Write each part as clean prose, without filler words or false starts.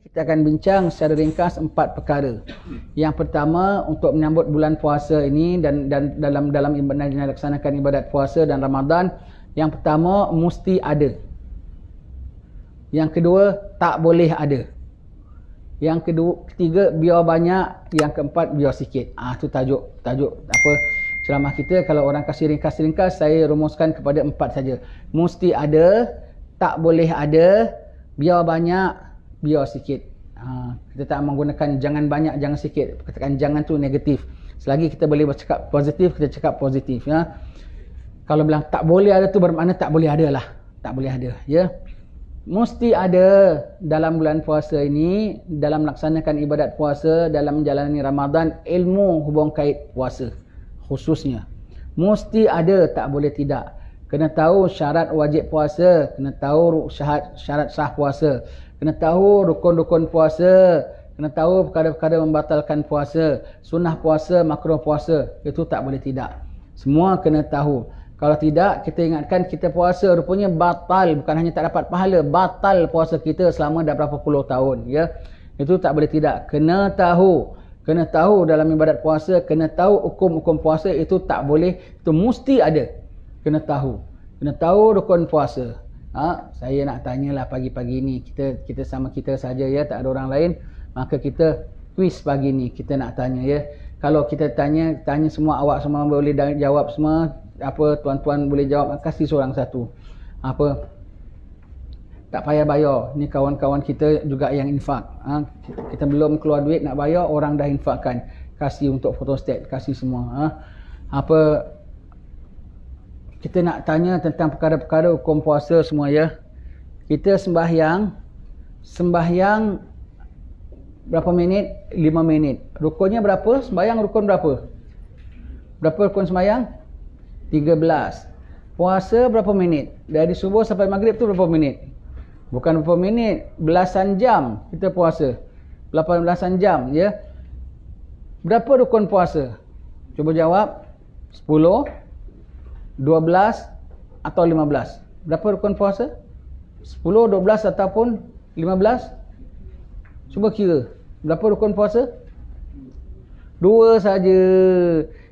kita akan bincang secara ringkas 4 perkara. Yang pertama, untuk menyambut bulan puasa ini dan dalam dilaksanakan ibadat puasa dan Ramadan, yang pertama mesti ada. Yang kedua, tak boleh ada. Yang ketiga, biar banyak. Yang keempat, biar sikit. Itu tajuk apa ceramah kita. Kalau orang kasih ringkas-ringkas, saya rumuskan kepada 4 saja. Mesti ada, tak boleh ada, biar banyak, biar sikit. Kita tak menggunakan jangan banyak, jangan sikit. Katakan jangan tu negatif. Selagi kita boleh bercakap positif, kita cakap positif. Ya. Kalau bilang tak boleh ada tu bermakna tak boleh ada lah. Tak boleh ada. Ya. Mesti ada dalam bulan puasa ini, dalam melaksanakan ibadat puasa, dalam menjalani Ramadan, ilmu hubung kait puasa khususnya. Mesti ada, tak boleh tidak. Kena tahu syarat wajib puasa, kena tahu syarat sah puasa, kena tahu rukun-rukun puasa, kena tahu perkara-perkara membatalkan puasa, sunnah puasa, makruh puasa. Itu tak boleh tidak. Semua kena tahu. Kalau tidak, kita ingatkan kita puasa rupanya batal. Bukan hanya tak dapat pahala, batal puasa kita selama dah berapa puluh tahun. Ya, itu tak boleh tidak. Kena tahu. Kena tahu dalam ibadat puasa, kena tahu hukum-hukum puasa, itu tak boleh. Itu mesti ada. Kena tahu. Kena tahu rukun puasa. Saya nak tanyalah pagi-pagi ni. Kita sama kita saja ya, tak ada orang lain. Maka kita quiz pagi ni. Kita nak tanya ya. Kalau kita tanya semua, awak semua boleh jawab semua. Apa tuan-tuan boleh jawab, kasih seorang satu. Apa, tak payah bayar. Ni kawan-kawan kita juga yang infak. Kita belum keluar duit nak bayar, orang dah infakkan. Kasih untuk photostat, kasih semua. Apa, kita nak tanya tentang perkara-perkara hukum puasa semua ya. Kita sembahyang berapa minit? 5 minit. Rukunnya berapa? Sembahyang rukun berapa? Berapa rukun sembahyang? 13. Puasa berapa minit? Dari subuh sampai maghrib tu berapa minit? Bukan berapa minit, belasan jam kita puasa. 18 jam ya. Berapa rukun puasa? Cuba jawab. 10, 12 atau 15? Berapa rukun puasa? 10, 12 ataupun 15? Cuba kira. Berapa rukun puasa? 2 saja.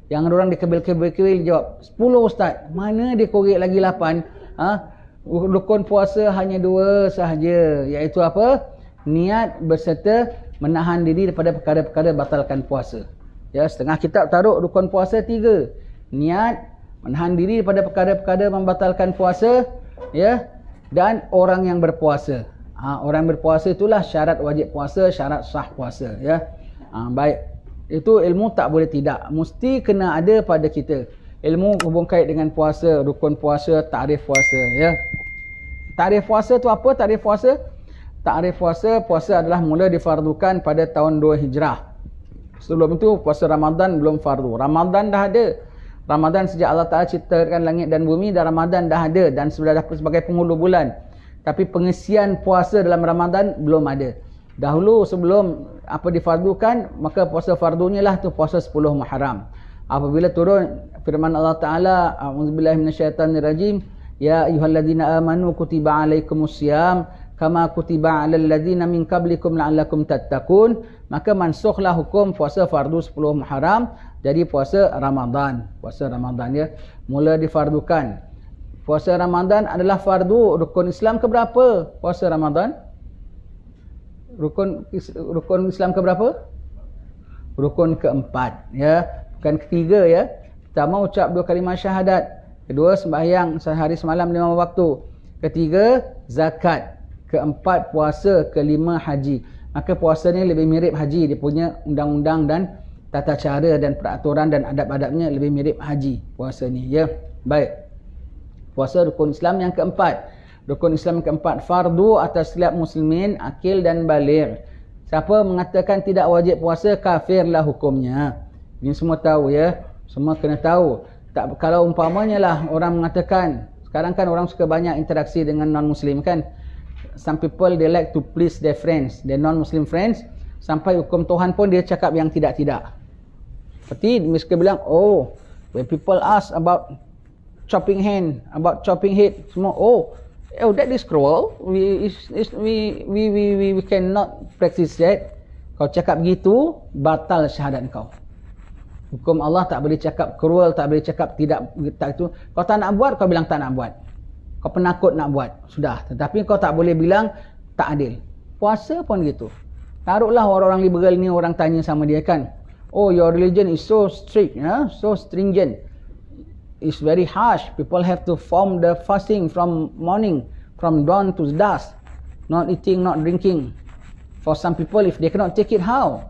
Yang orang dikebel-kebel jawab 10 ustaz. Mana dia korek lagi 8? Rukun puasa hanya 2 sahaja. Iaitu apa? Niat berserta menahan diri daripada perkara-perkara batalkan puasa. Ya, setengah kitab taruh rukun puasa 3. Niat, menahan diri daripada perkara-perkara membatalkan puasa, ya, dan orang yang berpuasa. Orang berpuasa itulah syarat wajib puasa, syarat sah puasa, ya. Baik. Itu ilmu tak boleh tidak. Mesti kena ada pada kita. Ilmu hubung kait dengan puasa, rukun puasa, takrif puasa. Ya. Takrif puasa tu apa? Takrif puasa? Takrif puasa adalah mula difardukan pada tahun 2 Hijrah. Sebelum itu puasa Ramadan belum fardu. Ramadan dah ada. Ramadan sejak Allah Ta'ala ciptakan langit dan bumi, dan Ramadan dah ada dan sudah sebagai penghulu bulan. Tapi pengisian puasa dalam Ramadan belum ada. Dahulu sebelum difardukan, maka puasa fardunya lah tu puasa 10 Muharram. Apabila turun firman Allah Ta'ala, a'udzubillahi minasyaitanirrajim, ya ayyuhalladzina amanu kutiba alaikumusiyam kama kutiba alal ladzina min qablikum la'allakum tattaqun. Maka mansukhlah hukum puasa fardu 10 Muharram jadi puasa Ramadan. Puasa Ramadan ya, mula difardukan. Puasa Ramadan adalah fardu. Rukun Islam ke berapa? Puasa Ramadan. Rukun Islam ke berapa? Rukun keempat ya, bukan ketiga ya. Pertama ucap 2 kalimah syahadat, kedua sembahyang sehari semalam 5 waktu, ketiga zakat, keempat puasa, kelima haji. Maka puasa ni lebih mirip haji, dia punya undang-undang dan tata cara dan peraturan dan adab-adabnya lebih mirip haji puasa ni ya. Baik. Puasa rukun Islam yang keempat. Rukun Islam keempat, fardu atas setiap muslimin akil dan baligh. Siapa mengatakan tidak wajib puasa, kafirlah hukumnya. Ini semua tahu ya. Semua kena tahu. Tak, kalau umpamanya lah orang mengatakan, sekarang kan orang suka banyak interaksi dengan non-muslim kan. Some people they like to please their friends, their non-muslim friends. Sampai hukum Tuhan pun dia cakap yang tidak-tidak. Seperti mereka bilang, oh, when people ask about chopping hand, about chopping head, semua, oh, oh, that is cruel. We cannot practice that. Kau cakap begitu, batal syahadat kau. Hukum Allah tak boleh cakap cruel, tak boleh cakap tidak tak itu. Kau tak nak buat, kau bilang tak nak buat. Kau penakut nak buat, sudah. Tetapi kau tak boleh bilang tak adil. Puasa pun gitu. Taruhlah orang-orang liberal ni, orang tanya sama dia kan, oh, your religion is so strict, so stringent. It's very harsh. People have to form the fasting from morning, from dawn to dusk. Not eating, not drinking. For some people, if they cannot take it, how?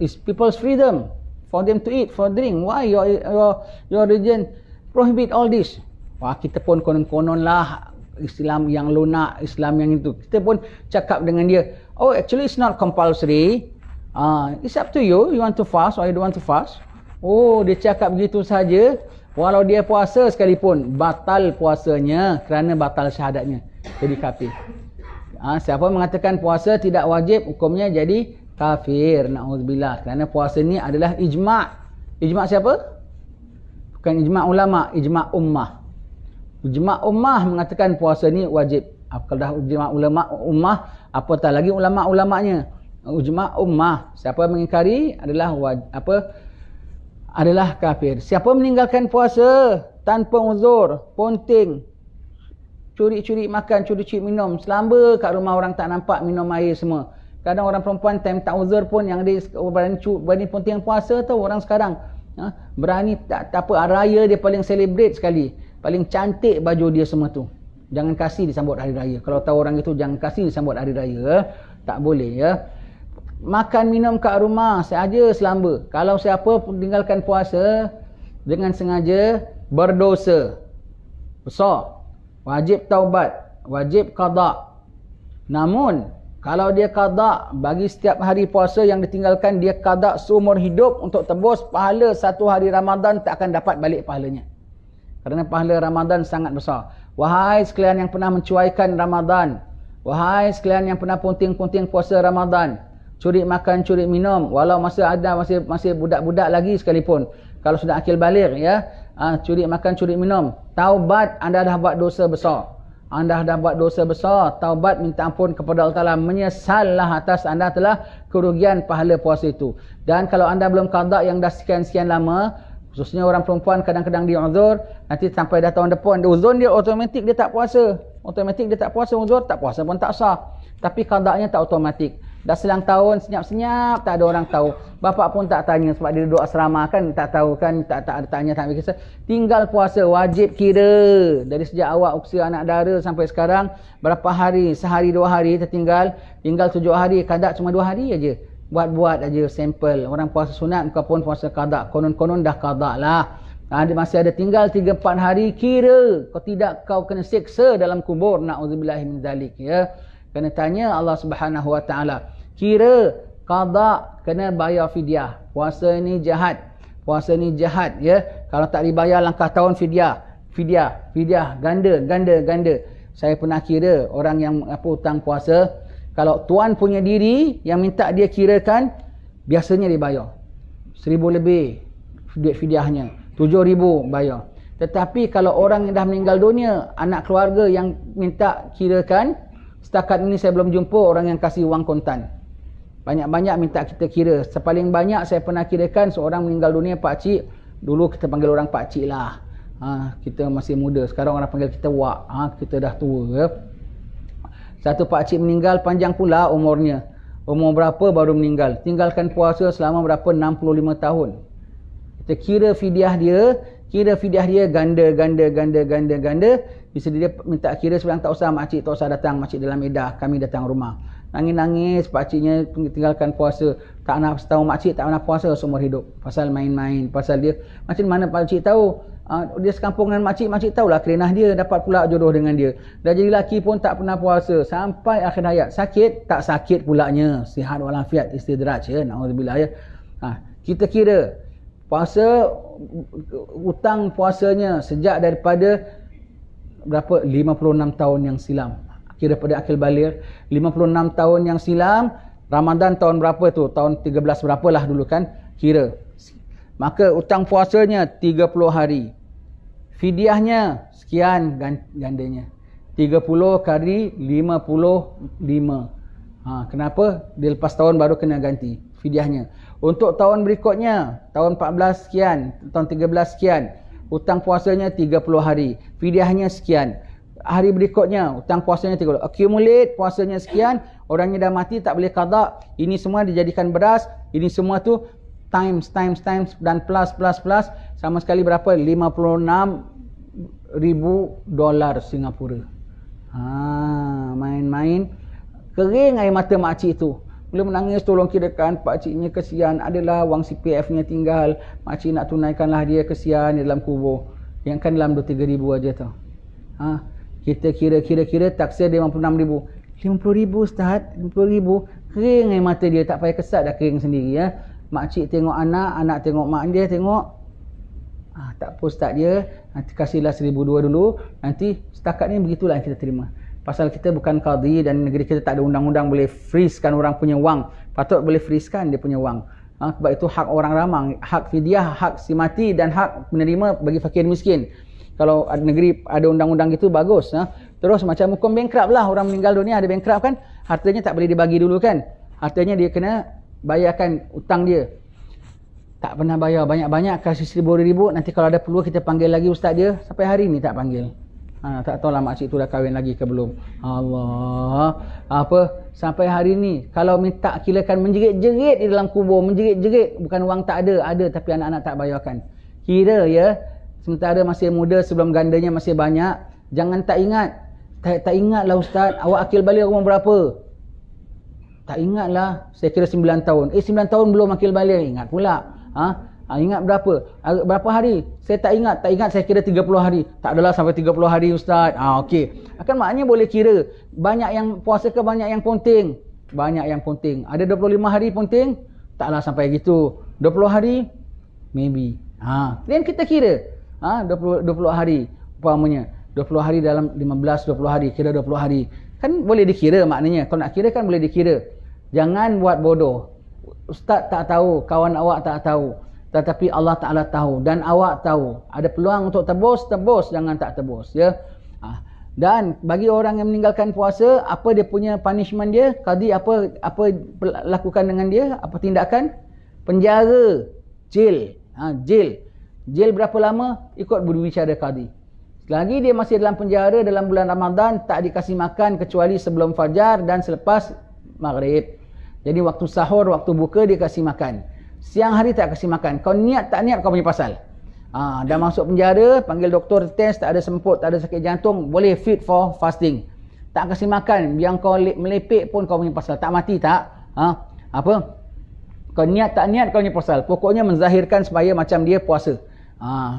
It's people's freedom for them to eat, for drink. Why your religion prohibit all this? Wah, kita pun konon-konon lah Islam yang lunak, Islam yang itu. Kita pun cakap dengan dia, oh, actually it's not compulsory. It's up to you. You want to fast or you don't want to fast? Oh, dia cakap begitu saja. Walau dia puasa sekalipun, batal puasanya kerana batal syahadatnya. Jadi kafir. Siapa mengatakan puasa tidak wajib, hukumnya jadi kafir. Na'udzubillah. Kerana puasa ni adalah ijma'. Ijma' siapa? Bukan ijma' ulama', ijma' ummah. Ijma' ummah mengatakan puasa ni wajib. Kalau dah ijma' ulama' ummah, apatah lagi ulama'-ulama'nya. Ijma' ummah. Siapa mengingkari adalah adalah kafir. Siapa meninggalkan puasa tanpa uzur, ponting, curi-curi makan, curi-curi minum, selamba kat rumah orang tak nampak minum air semua. Kadang orang perempuan time tak uzur pun yang dia berani ponting puasa tu orang sekarang. Berani tak apa, raya dia paling celebrate sekali. Paling cantik baju dia semua tu. Jangan kasih disambut hari raya. Kalau tahu orang itu jangan kasih disambut hari raya, tak boleh ya. Makan minum kat rumah saja selamba. Kalau siapa meninggalkan puasa dengan sengaja, berdosa besar. Wajib taubat, wajib qada. Namun kalau dia qada, bagi setiap hari puasa yang ditinggalkan, dia qada seumur hidup untuk tebus pahala satu hari Ramadan, tak akan dapat balik pahalanya. Kerana pahala Ramadan sangat besar. Wahai sekalian yang pernah mencuaikan Ramadan, wahai sekalian yang pernah punting-punting puasa Ramadan, curi makan, curi minum, walau masih budak-budak lagi sekalipun, kalau sudah akil baligh ya, curi makan, curi minum, taubat, anda dah buat dosa besar. Anda dah buat dosa besar, taubat, minta ampun kepada Allah Ta'ala, menyesallah atas anda telah kerugian pahala puasa itu. Dan kalau anda belum qada yang dah sekian-sekian lama, khususnya orang perempuan kadang-kadang dia uzur, nanti sampai dah tahun depan, dia uzur dia automatik dia tak puasa. Automatik dia tak puasa, uzur, tak puasa pun tak sah. Tapi qadanya tak automatik. Dah selang tahun, senyap-senyap, tak ada orang tahu. Bapak pun tak tanya sebab dia duduk asrama kan, tak tahu kan, tak ada tanya, tak ambil kisah. Tinggal puasa, wajib kira. Dari sejak awak usia anak dara sampai sekarang, berapa hari, sehari, 2 hari tertinggal, tinggal 7 hari, qada cuma 2 hari aja. Buat-buat aja sampel. Orang puasa sunat, kau pun puasa qada. Konon-konon dah qada lah. Masih ada tinggal 3-4 hari, kira. Kau tidak, kau kena seksa dalam kubur. Na'udzubillahi min zalik ya. Kena tanya Allah Subhanahu Wa Taala. Kira qada, kena bayar fidyah. Puasa ni jahat. Puasa ni jahat ya. Kalau tak dibayar langkah tahun fidyah ganda. Saya pernah kira orang yang hutang puasa, kalau tuan punya diri yang minta dia kirakan, biasanya dia bayar 1,000 lebih duit fidyahnya, 7,000 bayar. Tetapi kalau orang yang dah meninggal dunia, anak keluarga yang minta kirakan, setakat ini saya belum jumpa orang yang kasih wang kontan. Banyak-banyak minta kita kira. Sepaling banyak saya pernah kirakan seorang meninggal dunia, pakcik. Dulu kita panggil orang pakcik lah. Kita masih muda. Sekarang orang panggil kita wak. Kita dah tua. Ya. Satu pakcik meninggal, panjang pula umurnya. Umur berapa baru meninggal. Tinggalkan puasa selama berapa? 65 tahun. Kita kira fidyah dia. Ganda. Bisa dia minta kira sebenarnya tak usah, makcik tak usah datang, makcik dalam edah, kami datang rumah. Nangis-nangis, pakciknya tinggalkan puasa. Tak nak tahu makcik tak nak puasa seumur hidup. Pasal main-main, pasal dia. Macam mana pakcik tahu? Dia sekampung dengan makcik tahulah kerenah dia, dapat pula jodoh dengan dia. Dah jadi lelaki pun tak pernah puasa sampai akhir hayat. Sakit? Tak sakit pulanya. Sihat walafiat, istidraj ya. Na'udzubillah ya. Kita kira puasa, hutang puasanya sejak daripada berapa? 56 tahun yang silam. Kira pada akil baligh, 56 tahun yang silam. Ramadan tahun berapa tu? Tahun 13 berapalah dulu kan? Kira. Maka hutang puasanya 30 hari. Fidyahnya sekian gandanya. 30 kali 55. Kenapa? Dia lepas tahun baru kena ganti fidyahnya. Untuk tahun berikutnya, tahun 14 sekian, tahun 13 sekian, hutang puasanya 30 hari, fidyahnya sekian. Hari berikutnya, hutang puasanya 30. Accumulate puasanya sekian, orangnya dah mati, tak boleh qada. Ini semua dijadikan beras, ini semua tu times dan plus. Sama sekali berapa? 56,000 dolar Singapura. Main-main. Kering air mata makcik tu. Boleh menangis tolong kirakan, pakciknya kesian, adalah wang CPF-nya tinggal, makcik nak tunaikanlah dia, kesian di dalam kubur. Yang kan dalam 2-3 ribu aja tau. Kita kira taksir dia 56,000. 50,000 Ustaz, 50,000. Kering air mata dia, tak payah kesat dah kering sendiri ya. Makcik tengok anak, anak tengok mak dia, tengok. Tak apa Ustaz dia, nanti kasihlah 1,200 dulu, nanti setakat ni begitulah kita terima. Pasal kita bukan qadhi dan negeri kita tak ada undang-undang boleh freezekan orang punya wang. Patut boleh freezekan dia punya wang. Sebab itu hak orang ramang, hak fidyah, hak si mati dan hak menerima bagi fakir miskin. Kalau negeri ada undang-undang itu bagus. Terus macam hukum bankrupt lah, orang meninggal dunia ada bankrupt kan, hartanya tak boleh dibagi dulu kan. Hartanya dia kena bayarkan hutang dia. Tak pernah bayar banyak-banyak, kasih 1,000, nanti kalau ada perlu kita panggil lagi ustaz dia. Sampai hari ni tak panggil. Tak tahulah makcik tu dah kahwin lagi ke belum. Allah. Sampai hari ni kalau minta kirakan menjerit-jerit di dalam kubur, menjerit-jerit, bukan wang tak ada tapi anak-anak tak bayarkan. Kira ya, sementara masih muda sebelum gandanya masih banyak, jangan tak ingat. Tak ingatlah ustaz, awak akil balik umur berapa? Tak ingatlah, saya kira 9 tahun. 9 tahun belum akil balik, ingat pula. Ingat berapa? Berapa hari? Saya tak ingat, saya kira 30 hari. Tak adalah sampai 30 hari ustaz. Okey. Akan maknanya boleh kira. Banyak yang puasa ke banyak yang ponting? Banyak yang ponting. Ada 25 hari ponting? Taklah sampai gitu. 20 hari? Maybe. Dan kita kira. 20 hari umpamanya. 20 hari dalam 15-20 hari. Kira 20 hari. Kan boleh dikira maknanya. Kalau nak kira kan boleh dikira. Jangan buat bodoh. Ustaz tak tahu, kawan awak tak tahu. Tetapi Allah Ta'ala tahu dan awak tahu. Ada peluang untuk tebus, jangan tak tebus ya. Dan bagi orang yang meninggalkan puasa, apa dia punya punishment dia? Qadhi apa lakukan dengan dia? Apa tindakan? Penjara, jail. Jail berapa lama? Ikut berbicara qadhi. Selagi dia masih dalam penjara dalam bulan Ramadan, tak dikasih makan kecuali sebelum fajar dan selepas maghrib. Jadi waktu sahur, waktu buka dia kasih makan. Siang hari tak kasih makan. Kau niat tak niat kau punya pasal. Dah masuk penjara, panggil doktor test, tak ada semput, tak ada sakit jantung, boleh fit for fasting. Tak kasih makan, biar kau melepek pun kau punya pasal. Tak mati tak? Kau niat tak niat kau punya pasal. Pokoknya menzahirkan supaya macam dia puasa.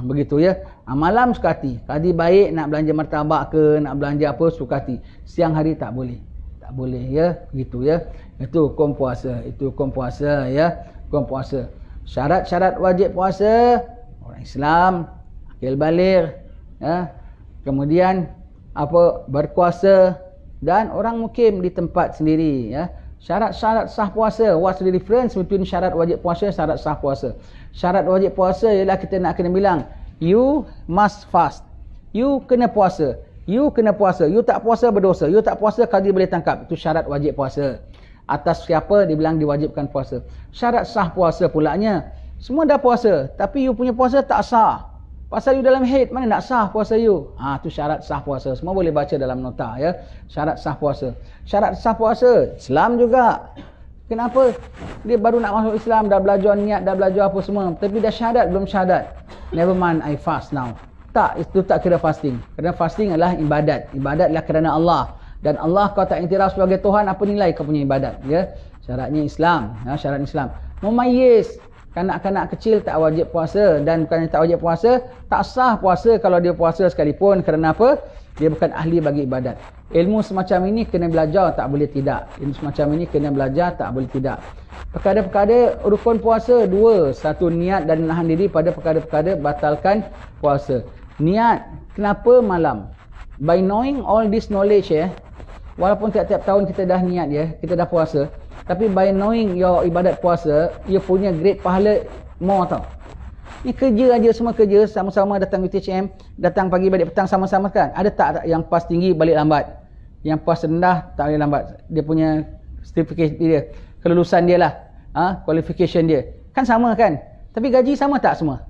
Begitu ya. Malam suka hati. Tadi baik nak belanja martabak ke, nak belanja apa suka hati. Siang hari tak boleh. Tak boleh ya. Begitu ya. Itu hukum puasa. Ya. Hukum puasa. Syarat-syarat wajib puasa, orang Islam, akil baligh, ya. Kemudian berkuasa dan orang mukim di tempat sendiri ya. Syarat-syarat sah puasa. What's the difference between syarat wajib puasa dan syarat sah puasa? Syarat wajib puasa ialah kita nak kena bilang, you must fast. You kena puasa. You tak puasa berdosa. You tak puasa qadhi boleh tangkap. Itu syarat wajib puasa. Atas siapa dibilang diwajibkan puasa. Syarat sah puasa pulanya, semua dah puasa tapi you punya puasa tak sah. Pasal you dalam haid, mana nak sah puasa you? Itu syarat sah puasa. Semua boleh baca dalam nota ya. Syarat sah puasa. Syarat sah puasa Islam juga. Kenapa? Dia baru nak masuk Islam, dah belajar niat, dah belajar apa semua, tapi dah syahadat belum syahadat. Never mind, I fast now. Tak, itu tak kira fasting. Kerana fasting adalah ibadat. Ibadat adalah kerana Allah. Dan Allah kau tak iktiraf sebagai Tuhan, apa nilai kau punya ibadat ya? Syaratnya Islam, ya, syarat Islam. Mumayyiz, kanak-kanak kecil tak wajib puasa, dan bukannya tak wajib puasa, tak sah puasa kalau dia puasa sekalipun. Kerana apa? Dia bukan ahli bagi ibadat. Ilmu semacam ini kena belajar, tak boleh tidak. Ilmu semacam ini kena belajar, tak boleh tidak. Perkara-perkara rukun puasa dua. Satu, niat dan menahan diri pada perkara-perkara batalkan puasa. Niat, kenapa malam? By knowing all this knowledge walaupun tiap-tiap tahun kita dah niat kita dah puasa, tapi by knowing your ibadat puasa, you punya grade pahala more tau. Ni kerja aja, semua kerja sama-sama datang UTHM, datang pagi balik petang sama-sama kan. Ada tak yang PAS tinggi balik lambat? Yang PAS rendah tak balik lambat. Dia punya certificate dia, kelulusan dia lah, qualification dia. Kan sama kan? Tapi gaji sama tak semua?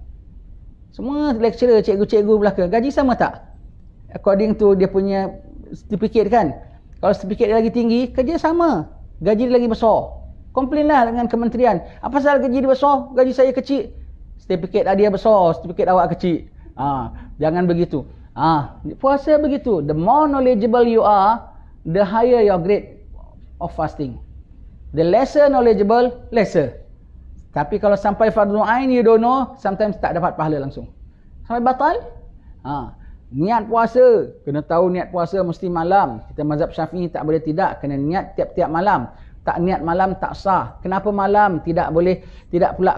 Semua lecturer, cikgu-cikgu belaka, gaji sama tak? According to dia punya certificate kan. Kalau certificate dia lagi tinggi, kerja sama, gaji dia lagi besar. Komplain lah dengan kementerian. Apa pasal gaji dia besar, gaji saya kecil? Certificate dia besar, certificate awak kecil. Jangan begitu. Puasa begitu. The more knowledgeable you are, the higher your grade of fasting. The lesser knowledgeable, lesser. Tapi kalau sampai fardu ain you don't know, sometimes tak dapat pahala langsung. Sampai batal. Niat puasa, kena tahu niat puasa mesti malam. Kita mazhab Syafi'i tak boleh tidak, kena niat tiap-tiap malam. Tak niat malam tak sah. Kenapa malam? Tidak boleh, tidak pula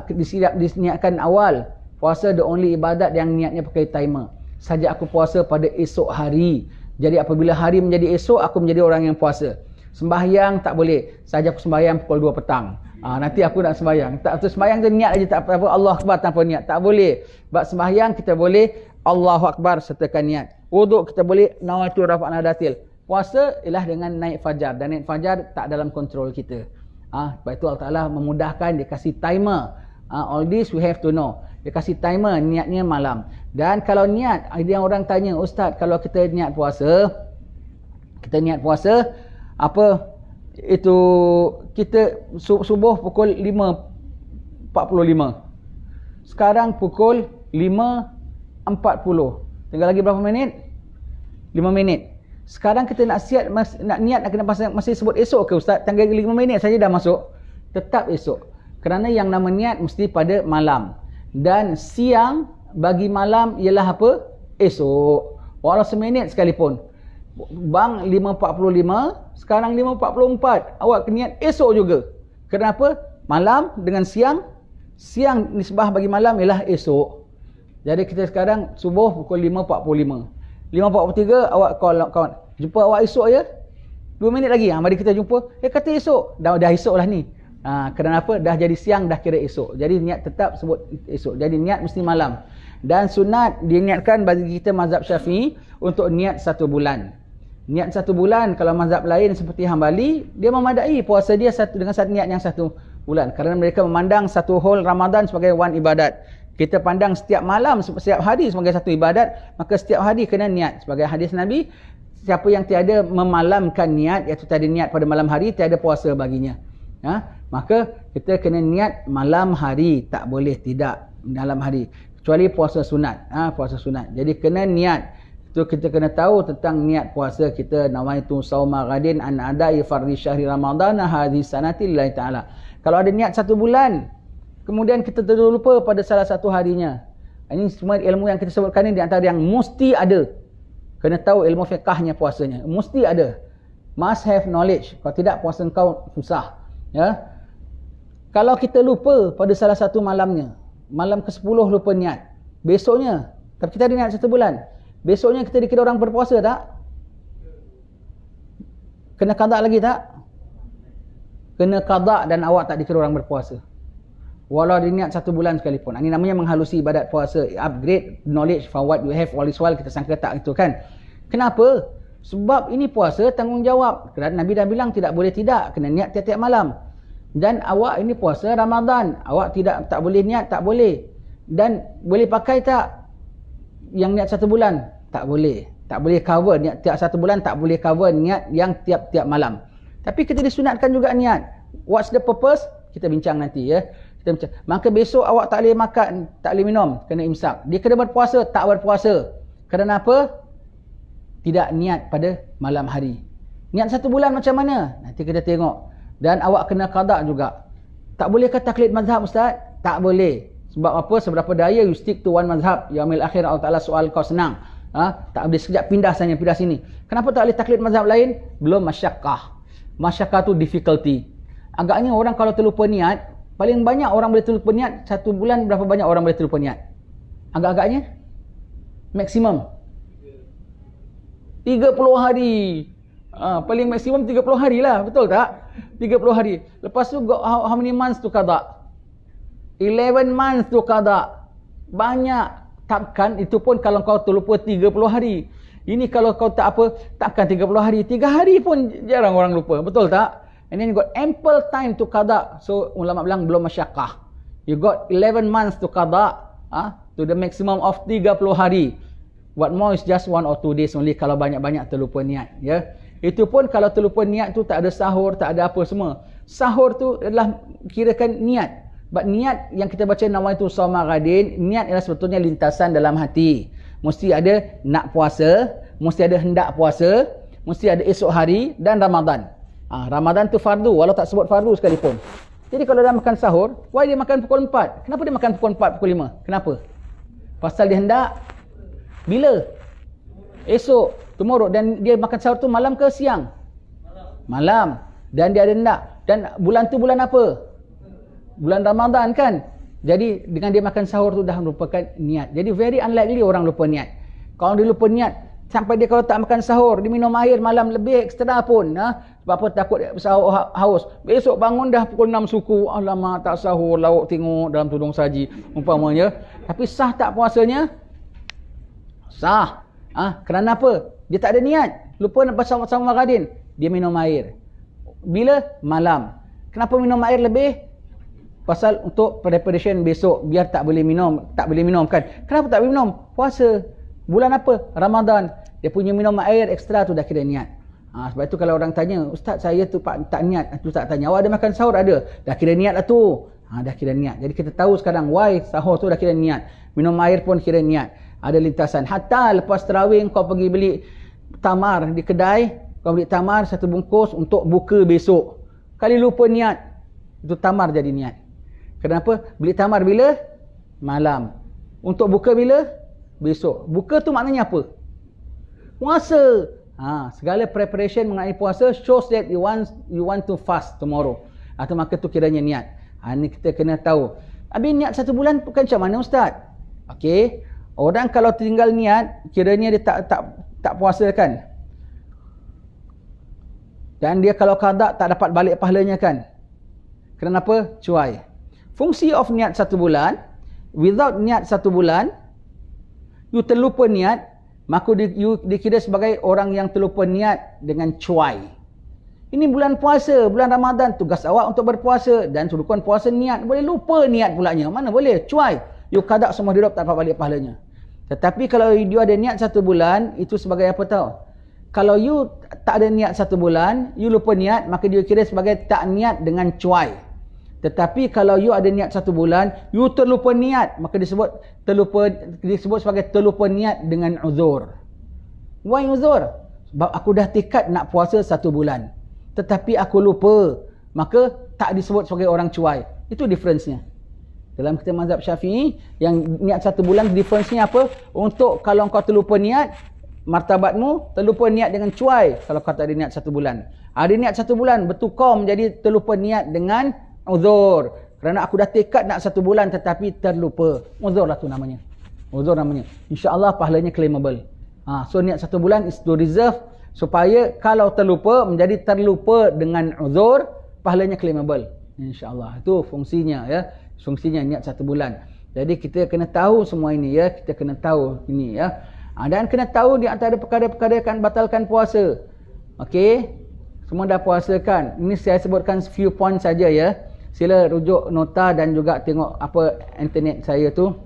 disniatkan awal. Puasa the only ibadat yang niatnya pakai timer. Saja aku puasa pada esok hari. Jadi apabila hari menjadi esok, aku menjadi orang yang puasa. Sembahyang tak boleh. Saja aku sembahyang pukul 2 petang. Nanti aku nak sembahyang. Tak, sembahyang tu niat aja tak apa-apa. Allah Akbar tanpa niat. Tak boleh. Sebab sembahyang kita boleh Allahu Akbar sertakan niat. Wuduk kita boleh nawaitu rafa' nadatil. Puasa ialah dengan naik fajar. Dan naik fajar tak dalam kontrol kita. Sebab itu Allah Ta'ala memudahkan, dia kasih timer. All this we have to know. Dia kasih timer, niatnya malam. Dan kalau niat, ada yang orang tanya, Ustaz, kalau kita niat puasa, apa itu, kita subuh pukul 5.45. Sekarang pukul 5.40. Tinggal lagi berapa minit? 5 minit. Sekarang kita nak niat nak kena masih sebut esok ke Ustaz? Tanggal 5 minit saja dah masuk. Tetap esok. Kerana yang nama niat mesti pada malam. Dan siang bagi malam ialah apa? Esok. Walau seminit sekalipun. Bang 5.45, sekarang 5.44. Awak niat esok juga. Kenapa? Malam dengan siang. Siang nisbah bagi malam ialah esok. Jadi kita sekarang subuh pukul 5.45. 5.43 awak call kawan. Jumpa awak esok ya. 2 minit lagi. Mari kita jumpa. Kata esok. Dah esok lah ni. Kerana apa? Dah jadi siang, dah kira esok. Jadi niat tetap sebut esok. Jadi niat mesti malam. Dan sunat diniatkan bagi kita mazhab Syafi'i untuk niat 1 bulan. Niat 1 bulan, kalau mazhab lain seperti Hambali, dia memadai puasa dia dengan satu niat yang 1 bulan. Kerana mereka memandang satu whole Ramadan sebagai one ibadat. Kita pandang setiap malam, setiap hari sebagai satu ibadat, maka setiap hari kena niat. Sebagai hadis Nabi, siapa yang tiada memalamkan niat, iaitu tiada niat pada malam hari, tiada puasa baginya. Maka kita kena niat malam hari, tak boleh tidak dalam hari. Kecuali puasa sunat. Puasa sunat. Jadi kena niat. Itu kita kena tahu tentang niat puasa kita. Nawaitu sauma ghadin an adai fardhi syahri ramadana hadhi sanati lillahi ta'ala. Kalau ada niat 1 bulan, kemudian kita terlupa pada salah satu harinya. Ini semua ilmu yang kita sebutkan ini di antara yang mesti ada. Kena tahu ilmu fiqahnya puasanya. Mesti ada. Must have knowledge. Kalau tidak, puasa kau susah. Ya. Kalau kita lupa pada salah satu malamnya, malam ke-10 lupa niat. Besoknya, tapi kita ada niat 1 bulan. Besoknya kita dikira orang berpuasa tak? Kena qada lagi tak? Kena qada dan awak tak dikira orang berpuasa. Walau dia niat 1 bulan sekalipun. Ini namanya menghalusi ibadat puasa. Upgrade knowledge for what you have all this while. Kita sangka tak itu kan. Kenapa? Sebab ini puasa tanggungjawab. Kerana Nabi dah bilang tidak boleh tidak. Kena niat tiap-tiap malam. Dan awak ini puasa Ramadan. Awak tak boleh niat, tak boleh. Dan boleh pakai tak yang niat 1 bulan? Tak boleh. Tak boleh cover niat tiap 1 bulan. Tak boleh cover niat yang tiap-tiap malam. Tapi kita disunatkan juga niat. What's the purpose? Kita bincang nanti ya. Maka besok awak tak boleh makan, tak boleh minum, kena imsak. Dia kena berpuasa, tak berpuasa. Kerana apa? Tidak niat pada malam hari. Niat 1 bulan macam mana? Nanti kita tengok. Dan awak kena qada juga. Tak bolehkah taklid mazhab Ustaz? Tak boleh. Sebab apa? Seberapa daya you stick to one mazhab. Yaumil akhir Allah Ta'ala soal kau senang. Tak boleh sekejap pindah sana, pindah sini. Kenapa tak boleh taklid mazhab lain? Belum masyakkah. Masyakkah tu difficulty. Agaknya orang kalau terlupa niat, paling banyak orang boleh terlupa niat 1 bulan, berapa banyak orang boleh terlupa niat? Agak-agaknya maksimum 30 hari. Paling maksimum 30 hari lah, betul tak? 30 hari. Lepas tu how many months to qada? 11 months to qada. Banyak. Takkan itu pun kalau kau terlupa 30 hari. Ini kalau kau tak apa, takkan 30 hari. 3 hari pun jarang orang lupa. Betul tak? And then you got ample time to qada. So ulama bilang belum masyaqqah. You got 11 months to qada, to the maximum of 30 hari. What more is just 1 or 2 days only kalau banyak-banyak terlupa niat, ya. Itu pun kalau terlupa niat tu tak ada sahur, tak ada apa semua. Sahur tu adalah kirakan niat. But niat yang kita baca nawaitu shauma ghadin, niat ialah sebetulnya lintasan dalam hati. Mesti ada nak puasa, mesti ada hendak puasa, mesti ada esok hari dan Ramadan. Ramadan tu fardu walau tak sebut fardu sekalipun. Jadi kalau dah makan sahur, why dia makan pukul 4? Kenapa dia makan pukul 4, pukul 5? Kenapa? Pasal dia hendak bila? Esok, tomorrow. Dan dia makan sahur tu malam ke siang? Malam. Dan dia ada hendak. Dan bulan tu bulan apa? Bulan Ramadan kan? Jadi dengan dia makan sahur tu dah merupakan niat. Jadi very unlikely orang lupa niat. Kalau dia lupa niat, sampai dia kalau tak makan sahur, dia minum air malam lebih ekstra pun. Sebab apa? Takut sahur haus. Besok bangun dah pukul 6 suku. Alamak, tak sahur, lauk tengok dalam tudung saji. Umpamanya. Tapi sah tak puasanya? Sah. Kerana apa? Dia tak ada niat. Lupa nak bersama Ghadin. Dia minum air. Bila? Malam. Kenapa minum air lebih? Pasal untuk preparation besok. Biar tak boleh minum. Tak boleh minum kan? Kenapa tak boleh minum? Puasa. Bulan apa? Ramadan. Dia punya minum air ekstra tu dah kira niat. Sebab itu kalau orang tanya, Ustaz saya tu tak niat. Tu tak tanya, awak ada makan sahur? Ada. Dah kira niat lah tu. Dah kira niat. Jadi kita tahu sekarang why sahur tu dah kira niat. Minum air pun kira niat. Ada lintasan. Hatta lepas tarawih kau pergi beli tamar di kedai. Kau beli tamar 1 bungkus untuk buka besok. Kali lupa niat. Itu tamar jadi niat. Kenapa? Beli tamar bila? Malam. Untuk buka bila? Besok. Buka tu maknanya apa? Puasa. Segala preparation mengenai puasa shows that you want to fast tomorrow. Atau maka tu kiranya niat. Ini kita kena tahu. Habis niat 1 bulan bukan macam mana Ustaz? Okey. Orang kalau tinggal niat, kiranya dia tak puasa kan? Dan dia kalau qada tak dapat balik pahalanya kan? Kenapa? Cuai. Fungsi of niat 1 bulan, without niat 1 bulan, you terlupa niat, maka you dikira sebagai orang yang terlupa niat dengan cuai. Ini bulan puasa, bulan Ramadan, tugas awak untuk berpuasa dan suruhkan puasa niat. Boleh lupa niat pulanya. Mana boleh? Cuai. You qada semua hidup tak dapat balik pahalanya. Tetapi kalau you ada niat 1 bulan, itu sebagai apa tahu? Kalau you tak ada niat 1 bulan, you lupa niat, maka dia kira sebagai tak niat dengan cuai. Tetapi kalau you ada niat 1 bulan, you terlupa niat, maka disebut sebagai terlupa niat dengan uzur. Why uzur? Sebab aku dah tekad nak puasa 1 bulan. Tetapi aku lupa, maka tak disebut sebagai orang cuai. Itu difference-nya. Dalam kita mazhab Syafi'i, yang niat 1 bulan, difference-nya apa? Untuk kalau kau terlupa niat, martabatmu terlupa niat dengan cuai. Kalau kau tak ada niat 1 bulan. Ada niat 1 bulan, bertukar menjadi terlupa niat dengan uzur. Kerana aku dah tekad nak 1 bulan tetapi terlupa. Uzur lah tu namanya. Uzur namanya. InsyaAllah pahalanya claimable. So niat 1 bulan is to reserve supaya kalau terlupa menjadi terlupa dengan uzur, pahalanya claimable. InsyaAllah. Itu fungsinya ya. Fungsinya niat 1 bulan. Jadi kita kena tahu semua ini ya. Kita kena tahu ini ya. Dan kena tahu di antara perkara-perkara akan batalkan puasa. Okey. Semua dah puasa kan. Ini saya sebutkan few points saja ya. Sila rujuk nota dan juga tengok apa internet saya tu.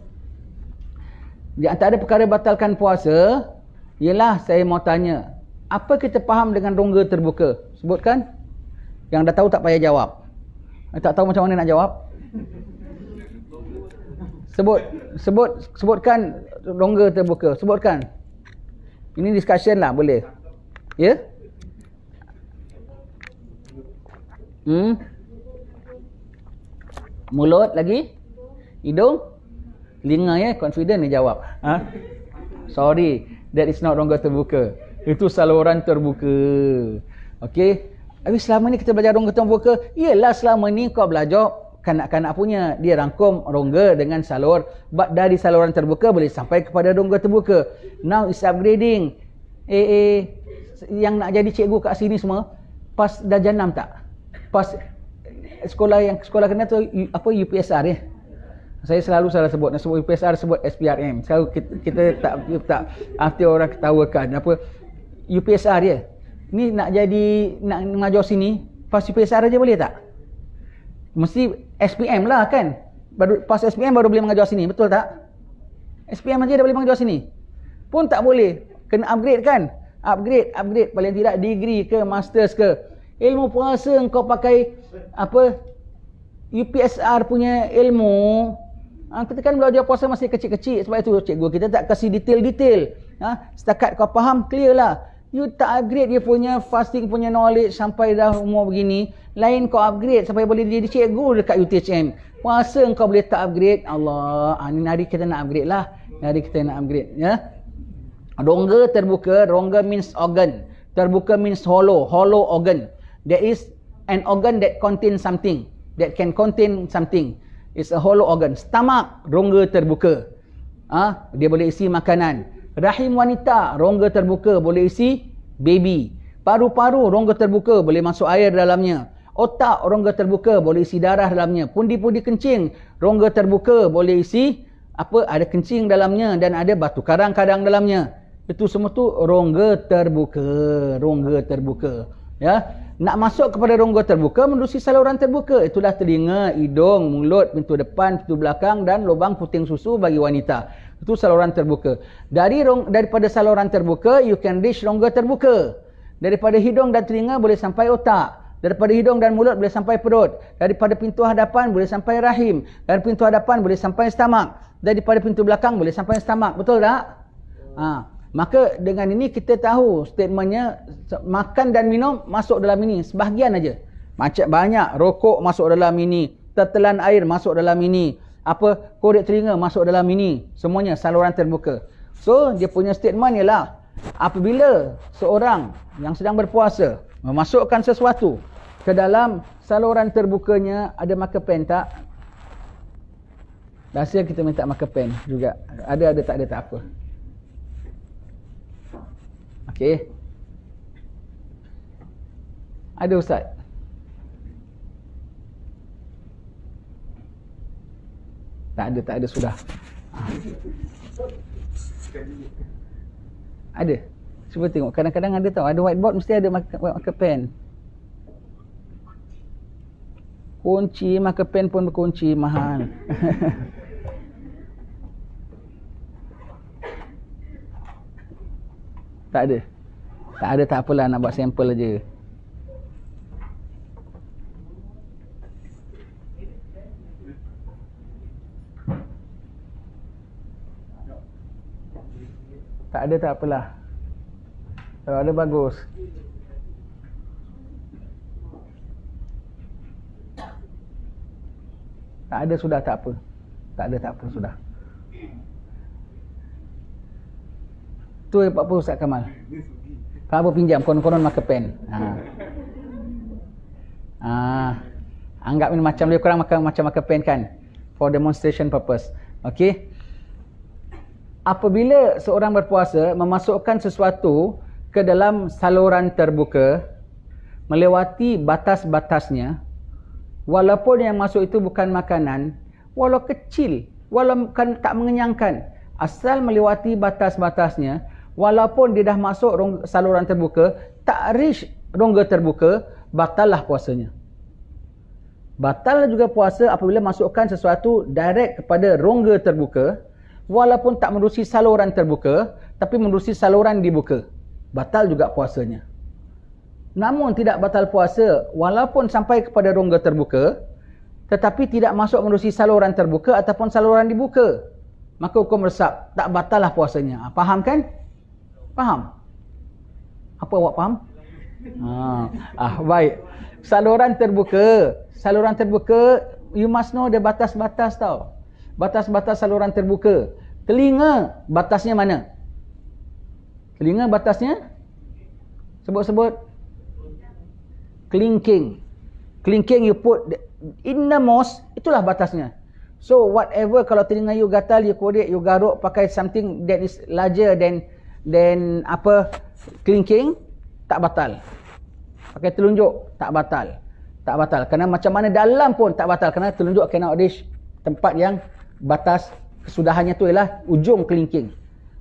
Di antara perkara batalkan puasa, ialah saya mau tanya, apa kita faham dengan rongga terbuka? Sebutkan. Yang dah tahu tak payah jawab. Tak tahu macam mana nak jawab? Sebutkan rongga terbuka. Sebutkan. Ini discussion lah, boleh. Ya? Mulut lagi? Hidung? Telinga ya? Confident ni jawab. Sorry, that is not rongga terbuka. Itu saluran terbuka. Okey. Habis selama ni kita belajar rongga terbuka, ialah selama ni kau belajar kanak-kanak punya. Dia rangkum rongga dengan salur. Dari saluran terbuka boleh sampai kepada rongga terbuka. Now is upgrading. Yang nak jadi cikgu kat sini semua, pas dah jenam tak? Pas sekolah kena tu apa UPSR ya. Saya selalu salah sebut. Nak sebut UPSR, sebut SPRM. Selalu kita tak arti orang ketawakan. Apa? UPSR dia. Ni nak mengajar sini, pas UPSR aja boleh tak? Mesti SPM lah kan? Baru pas SPM baru boleh mengajar sini. Betul tak? SPM aja dah boleh mengajar sini. Pun tak boleh. Kena upgrade kan? Upgrade. Paling tidak degree ke, masters ke. Ilmu puasa kau pakai apa? UPSR punya ilmu. Kita kan belajar puasa masih kecil-kecil. Sebab itu cikgu kita tak kasih detail-detail. Setakat kau faham, clear lah. You tak upgrade dia punya fasting punya knowledge sampai dah umur begini. Lain kau upgrade sampai boleh jadi cikgu dekat UTHM. Puasa kau boleh tak upgrade. Allah, ni hari kita nak upgrade lah. Hari kita nak upgrade. Ya. Rongga terbuka. Rongga means organ. Terbuka means hollow. Hollow organ. There is an organ that contains something. That can contain something. It's a hollow organ. Stomach, rongga terbuka. Dia boleh isi makanan. Rahim wanita, rongga terbuka, boleh isi baby. Paru-paru, rongga terbuka, boleh masuk air dalamnya. Otak, rongga terbuka, boleh isi darah dalamnya. Pundi-pundi kencing, rongga terbuka, boleh isi ada kencing dalamnya dan ada batu karang-kadang dalamnya. Itu semua tu rongga terbuka. Rongga terbuka. Ya. Nak masuk kepada rongga terbuka menerusi saluran terbuka. Itulah telinga, hidung, mulut, pintu depan, pintu belakang dan lubang puting susu bagi wanita. Itu saluran terbuka. Daripada saluran terbuka, you can reach rongga terbuka. Daripada hidung dan telinga boleh sampai otak. Daripada hidung dan mulut boleh sampai perut. Daripada pintu hadapan boleh sampai rahim. Dari pintu hadapan boleh sampai stomach. Daripada pintu belakang boleh sampai stomach. Betul tak? Maka dengan ini kita tahu statementnya makan dan minum masuk dalam ini. Sebahagian aja. Macam banyak rokok masuk dalam ini. Tetelan air masuk dalam ini. Korek telinga masuk dalam ini. Semuanya saluran terbuka. So dia punya statement ialah apabila seorang yang sedang berpuasa memasukkan sesuatu ke dalam saluran terbukanya, ada marker pen tak? Biasa kita minta marker pen juga. Ada tak ada tak apa. Okey. Ada ustaz? Tak ada sudah. Ada. Cuba tengok. Kadang-kadang ada tau. Ada whiteboard mesti ada marker pen. Kunci marker pen pun berkunci mahal. Tak ada. Tak apalah, nak buat sampel aja. Tak ada tak apalah. Kalau ada bagus. Tak ada sudah tak apa. Tak apa sudah. Tu apa Ustaz Kamal? Kalau apa pinjam konon-konon marker pen. Anggap ini macam lebih kurang macam marker pen kan, for demonstration purpose. Okey. Apabila seorang berpuasa memasukkan sesuatu ke dalam saluran terbuka melewati batas-batasnya, walaupun yang masuk itu bukan makanan, walau kecil, walau tak mengenyangkan, asal melewati batas-batasnya, walaupun dia dah masuk saluran terbuka, tak reach rongga terbuka, batallah puasanya. Batal juga puasa apabila masukkan sesuatu direct kepada rongga terbuka, walaupun tak menerusi saluran terbuka, tapi menerusi saluran dibuka. Batal juga puasanya. Namun tidak batal puasa walaupun sampai kepada rongga terbuka, tetapi tidak masuk menerusi saluran terbuka ataupun saluran dibuka. Maka hukum resap, tak batal lah puasanya. Faham kan? Faham? Apa awak faham? Baik. Saluran terbuka, you must know the batas-batas tau. Batas-batas saluran terbuka. Telinga, batasnya mana? Telinga batasnya? Sebut-sebut. Clinking. Clinking you put innermost, itulah batasnya. So whatever, kalau telinga you gatal, you korek, you garuk pakai something that is larger than clinking, tak batal. Pakai telunjuk, tak batal. Tak batal. Kerana macam mana dalam pun tak batal. Kerana telunjuk cannot reach tempat yang batas kesudahannya tu ialah ujung kelingking.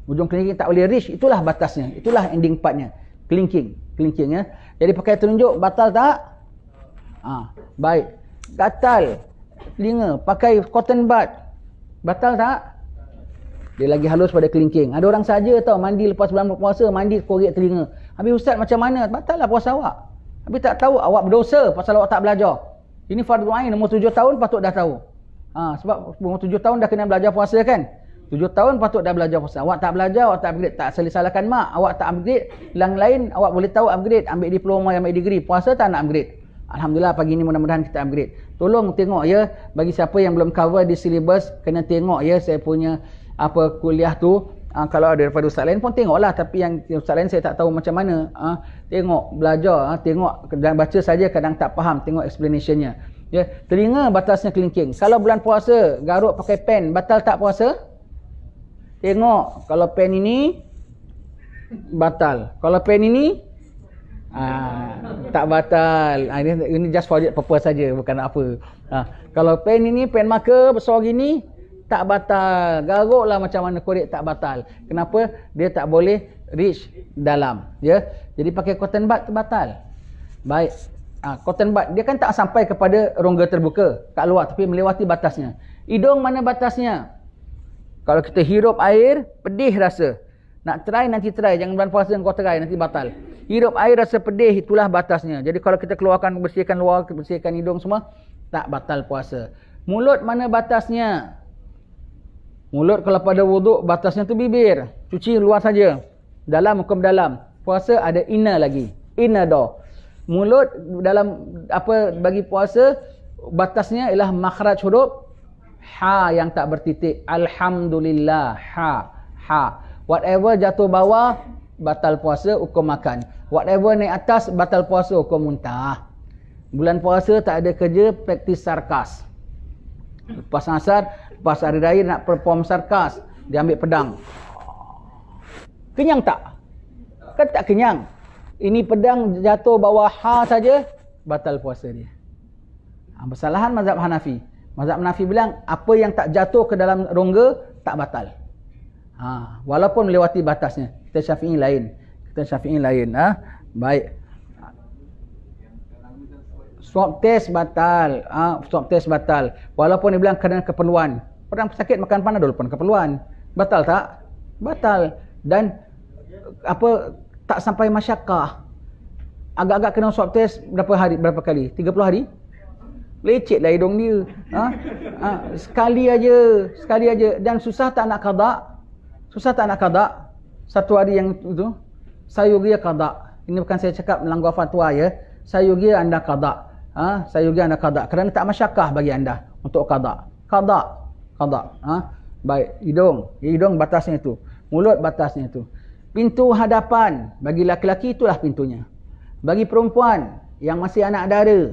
Ujung kelingking tak boleh reach, itulah batasnya. Itulah ending partnya. Kelingking ya. Jadi pakai telunjuk batal tak? Baik. Gatal telinga pakai cotton bud. Batal tak? Dia lagi halus pada kelingking. Ada orang saja tau mandi lepas bulan puasa, mandi korek telinga. Habis ustaz macam mana? Batal lah puasa awak. Habis tak tahu awak berdosa pasal awak tak belajar. Ini fardu ain, umur 7 tahun patut dah tahu. Sebab umur 7 tahun dah kena belajar puasa kan? 7 tahun patut dah belajar puasa. Awak tak belajar, awak tak upgrade. Tak salahkan mak. Awak tak upgrade. Yang lain awak boleh tahu upgrade. Ambil diploma, ambil degree. Puasa tak nak upgrade. Alhamdulillah pagi ni mudah-mudahan kita upgrade. Tolong tengok ya. Bagi siapa yang belum cover di syllabus, kena tengok ya saya punya kuliah tu. Kalau ada daripada ustaz lain pun tengoklah. Tapi yang ustaz lain saya tak tahu macam mana. Tengok, belajar. Tengok dan baca saja kadang tak faham. Tengok explanationnya. Ya, telinga batasnya kelingking. Kalau bulan puasa garuk pakai pen, batal tak puasa? Tengok, kalau pen ini batal. Kalau pen ini tak batal. Ini just for purpose saja, bukan apa. Kalau pen ini, pen marker besar gini, tak batal. Garuklah macam mana korek tak batal. Kenapa? Dia tak boleh reach dalam. Ya, jadi pakai cotton bud tu batal. Baik. Cotton bud dia kan tak sampai kepada rongga terbuka kat luar, tapi melewati batasnya. Hidung mana batasnya? Kalau kita hirup air, pedih rasa. Nak try, nanti try. Jangan bulan puasa kau try, nanti batal. Hirup air rasa pedih, itulah batasnya. Jadi kalau kita keluarkan, bersihkan luar, bersihkan hidung semua, tak batal puasa. Mulut mana batasnya? Mulut kalau pada wuduk, batasnya tu bibir. Cuci luar saja. Dalam, hukum dalam. Puasa ada inner lagi. Inner door. Mulut dalam bagi puasa, batasnya ialah makhraj huruf ha yang tak bertitik. Alhamdulillah. Ha. Whatever jatuh bawah, batal puasa, hukum makan. Whatever naik atas, batal puasa, hukum muntah. Bulan puasa tak ada kerja, praktis sarkas. Lepas asar, lepas hari raya nak perform sarkas, dia ambil pedang. Kenyang tak? Kan tak kenyang. Ini pedang jatuh bawah ha saja, batal puasa dia. Kesalahan mazhab Hanafi. Mazhab Hanafi bilang apa yang tak jatuh ke dalam rongga tak batal. Walaupun melewati batasnya. Kita Syafi'i lain. Baik. Swab test batal. Swab test batal. Walaupun dia bilang kerana keperluan. Orang sakit makan Panadol pun keperluan. Batal tak? Batal. Dan tak sampai masyakkah. Agak-agak kena swab test berapa kali? 30 hari? Lecetlah hidung dia. Sekali aja. Dan susah tak nak qada? Satu hari yang itu sayugia qada. Ini bukan saya cakap melanggar fatwa ya. Sayugia anda qada. Sayugia anda qada kerana tak masyakkah bagi anda untuk qada. Baik, hidung batasnya itu. Mulut batasnya itu. Pintu hadapan bagi laki-laki itulah pintunya. Bagi perempuan yang masih anak dara,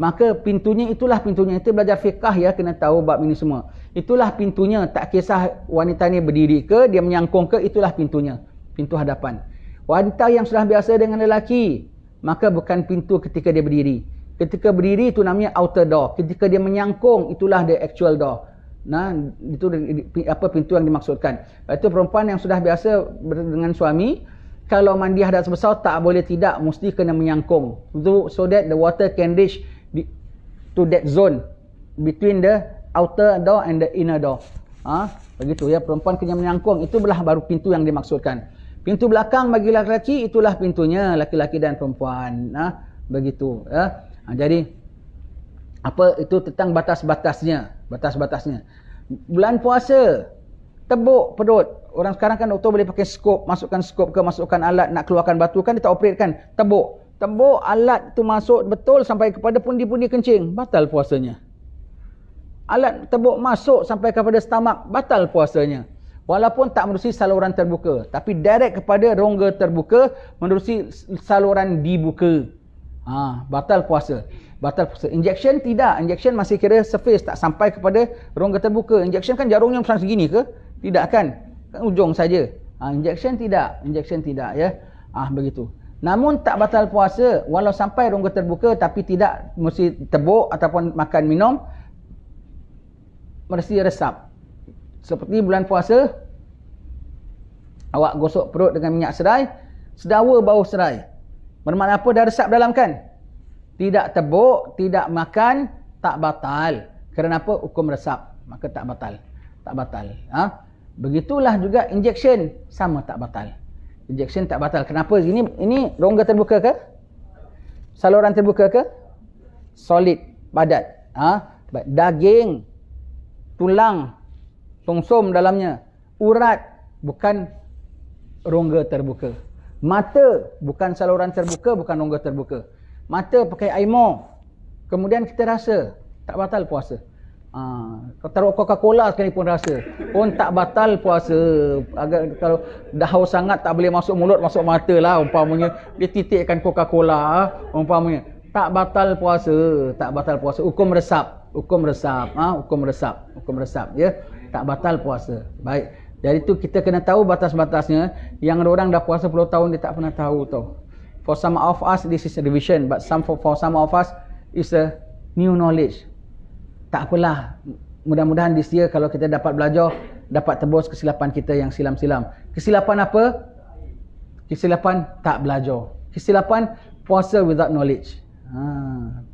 maka pintunya itulah pintunya. Itu belajar fiqah ya, kena tahu bab ini semua. Itulah pintunya, tak kisah wanita ni berdiri ke, dia menyangkung ke, itulah pintunya. Pintu hadapan. Wanita yang sudah biasa dengan lelaki, maka bukan pintu ketika dia berdiri. Ketika berdiri itu namanya outer door. Ketika dia menyangkung, itulah the actual door. Itu pintu yang dimaksudkan. Itu perempuan yang sudah biasa dengan suami, kalau mandi hadas besar tak boleh tidak, mesti kena menyangkung. So that the water can reach to that zone between the outer door and the inner door. Begitu ya, perempuan kena menyangkung, itu belah baru pintu yang dimaksudkan. Pintu belakang bagi laki-laki itulah pintunya, laki-laki dan perempuan. Begitu ya. Jadi itu tentang batas-batasnya. Bulan puasa, tebuk perut. Orang sekarang kan doktor boleh pakai skop, masukkan alat nak keluarkan batu kan, dia tak operate kan. Tebuk alat tu masuk betul sampai kepada pundi-pundi kencing, batal puasanya. Alat tebuk masuk sampai kepada stomach, batal puasanya. Walaupun tak menerusi saluran terbuka, tapi direct kepada rongga terbuka menerusi saluran dibuka. Batal puasa. Injection tidak. Injection masih kira surface, tak sampai kepada rongga terbuka. Injection kan jarumnya besar segini ke? Tidak kan? Kan ujung saja. Injection tidak ya. Begitu. Namun tak batal puasa walau sampai rongga terbuka, tapi tidak mesti tebuk ataupun makan minum, mesti resap. Seperti bulan puasa, awak gosok perut dengan minyak serai, sedawa bau serai. Bermakna apa? Dah resap dalam kan? Tidak tebuk, tidak makan, tak batal. Kerana apa? Hukum resap. Maka tak batal. Tak batal. Begitulah juga injection. Sama tak batal. Injection tak batal. Kenapa? Ini rongga terbuka ke? Saluran terbuka ke? Solid. Padat. Daging. Tulang. Tungsum dalamnya. Urat. Bukan rongga terbuka. Mata. Bukan saluran terbuka. Bukan rongga terbuka. Mata pakai air mor. Kemudian kita rasa. Tak batal puasa. Kau taruh Coca-Cola sekali pun rasa. Pun tak batal puasa. Kalau dah haus sangat tak boleh masuk mulut, masuk mata lah. Umpamanya dia titikkan Coca-Cola. Umpamanya. Tak batal puasa. Tak batal puasa. Hukum resap. Hukum resap. Hukum resap. Hukum resap. Ya. Tak batal puasa. Baik. Jadi tu kita kena tahu batas-batasnya. Yang orang dah puasa 10 tahun dia tak pernah tahu tau. For some of us this is a revision. But for some of us is a new knowledge. Tak apalah. Mudah-mudahan this year kalau kita dapat belajar, dapat tebus kesilapan kita yang silam-silam. Kesilapan apa? Kesilapan tak belajar. Kesilapan puasa without knowledge.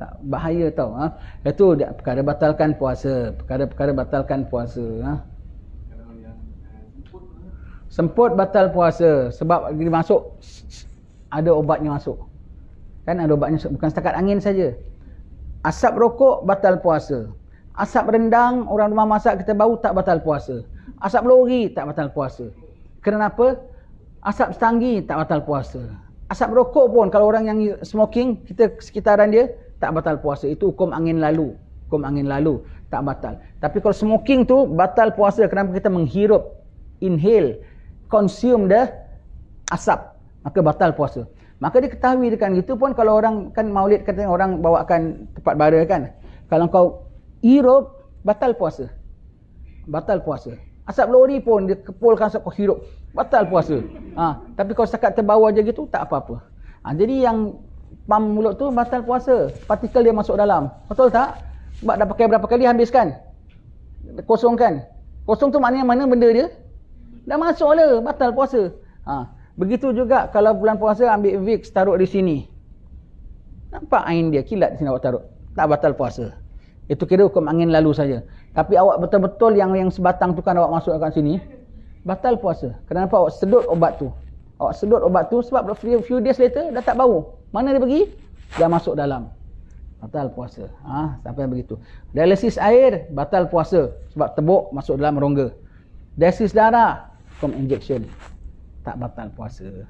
Tak bahaya tau. Itu perkara batalkan puasa. Perkara-perkara batalkan puasa. Semput batal puasa. Sebab dia masuk, ada obatnya masuk. Kan ada obatnya masuk. Bukan setakat angin saja. Asap rokok batal puasa. Asap rendang, orang rumah masak kita bau tak batal puasa. Asap lori tak batal puasa. Kenapa? Asap setanggi tak batal puasa. Asap rokok pun kalau orang yang smoking, kita sekitaran dia tak batal puasa. Itu hukum angin lalu. Hukum angin lalu tak batal. Tapi kalau smoking tu batal puasa. Kenapa? Kita menghirup, inhale, consume the asap. Maka batal puasa. Maka diketahui dengan itu pun kalau orang kan maulid katanya orang bawakan tempat bara kan. Kalau kau hirup, batal puasa. Batal puasa. Asap lori pun dia kepulkan asap kau hirup. Batal puasa. Tapi kalau setakat terbau aja gitu, tak apa-apa. Jadi yang pam mulut tu batal puasa. Partikel dia masuk dalam. Betul tak? Sebab dah pakai berapa kali habiskan? Kosongkan. Kosong tu maknanya mana benda dia? Dah masuk lah. Batal puasa. Begitu juga kalau bulan puasa ambil Vicks taruh di sini. Nampak ain dia kilat di sini awak taruh. Tak batal puasa. Itu kira hukum angin lalu saja. Tapi awak betul-betul yang sebatang tu kan awak masukkan sini, batal puasa. Kenapa? Awak sedut obat tu. Awak sedut obat tu sebab few days later dah tak bau. Mana dia pergi? Dah masuk dalam. Batal puasa. Sampai begitu. Dialisis air, batal puasa. Sebab tebuk masuk dalam rongga. Dialisis darah, hukum injection. Tak batal puasa.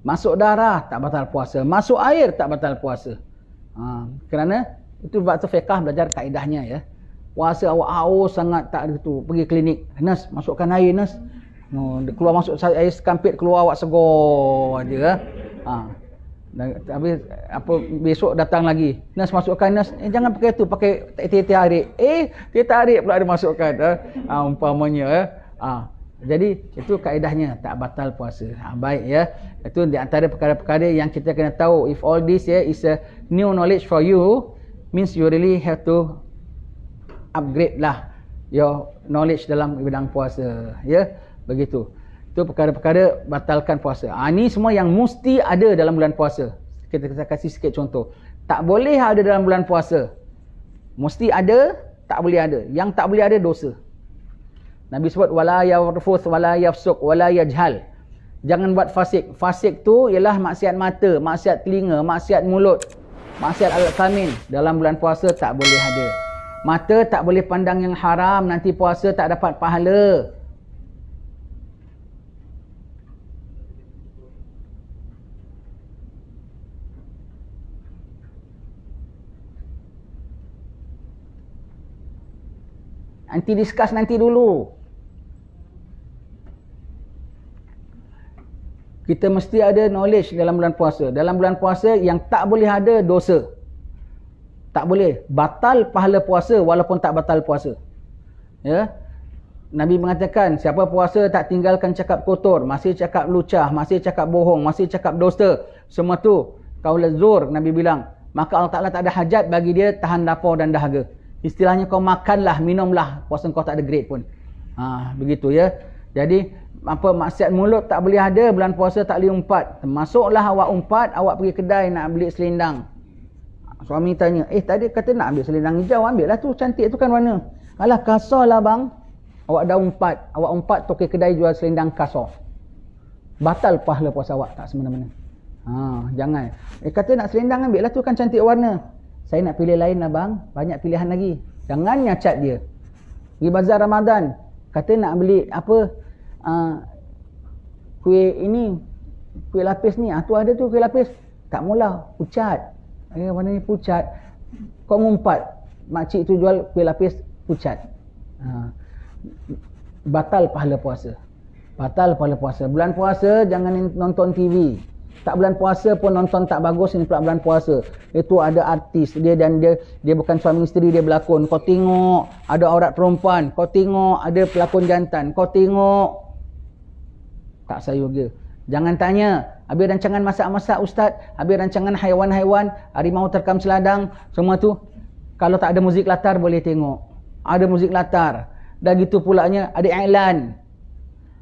Masuk darah, tak batal puasa. Masuk air, tak batal puasa. Kerana itu sebab tu fiqah belajar kaedahnya ya. Puasa awak haus sangat tak ada tu, pergi klinik. Nurse, masukkan air nurse. Keluar masuk air sekampit keluar awak segar aja. Habis apa besok datang lagi. Nurse masukkan nurse. Jangan pakai tu, pakai teh tarik. Teh tarik pula dia masukkan. Umpamanya jadi itu kaedahnya tak batal puasa. Baik ya. Itu di antara perkara-perkara yang kita kena tahu. If all this is a new knowledge for you, means you really have to upgrade lah your knowledge dalam bidang puasa. Ya, begitu. Itu perkara-perkara batalkan puasa. Ini semua yang mesti ada dalam bulan puasa. Kita kasih sikit contoh. Tak boleh ada dalam bulan puasa. Mesti ada, tak boleh ada. Yang tak boleh ada dosa. Nabi sebut wala yarfuth wala yafsuq wala yajhal. Jangan buat fasik. Fasik tu ialah maksiat mata, maksiat telinga, maksiat mulut, maksiat al-kamin. Dalam bulan puasa tak boleh ada. Mata tak boleh pandang yang haram, nanti puasa tak dapat pahala. Nanti discuss nanti dulu. Kita mesti ada knowledge dalam bulan puasa. Dalam bulan puasa yang tak boleh ada dosa. Tak boleh. Batal pahala puasa walaupun tak batal puasa. Ya. Nabi mengatakan, siapa puasa tak tinggalkan cakap kotor, masih cakap lucah, masih cakap bohong, masih cakap dosa, semua tu qaul zur, Nabi bilang, maka Allah Ta'ala tak ada hajat bagi dia tahan lapar dan dahaga. Istilahnya kau makanlah, minumlah, puasa kau tak ada grade pun. Begitu ya. Jadi apa maksiat mulut tak boleh ada, bulan puasa tak boleh umpat. Termasuklah awak umpat, awak pergi kedai nak beli selendang. Suami tanya, tadi kata nak ambil selendang hijau, ambil lah tu, cantik tu kan warna. Alah, kasar lah bang. Awak dah umpat, awak umpat toke kedai jual selendang kasar. Batal pahala puasa awak, tak semena-mena. Jangan. Kata nak selendang, ambil lah tu kan cantik warna. Saya nak pilih lain lah bang, banyak pilihan lagi. Jangan nyacat dia. Pergi bazar Ramadan, kata nak beli apa, kuih ini, kuih lapis ni, tu ada tu kuih lapis. Tak mula, pucat. Warna ni pucat. Kau ngumpat, makcik tu jual kuih lapis pucat. Batal pahala puasa. Batal pahala puasa. Bulan puasa jangan nonton TV. Tak bulan puasa pun nonton tak bagus, ini pula bulan puasa. Itu ada artis, dia bukan suami isteri, dia berlakon. Kau tengok ada aurat perempuan, kau tengok ada pelakon jantan, kau tengok. Tak sayuga. Jangan tanya, habis rancangan masak-masak ustaz, habis rancangan haiwan-haiwan, harimau terkam seladang, semua tu kalau tak ada muzik latar boleh tengok. Ada muzik latar. Dan gitu pulanya ada iklan.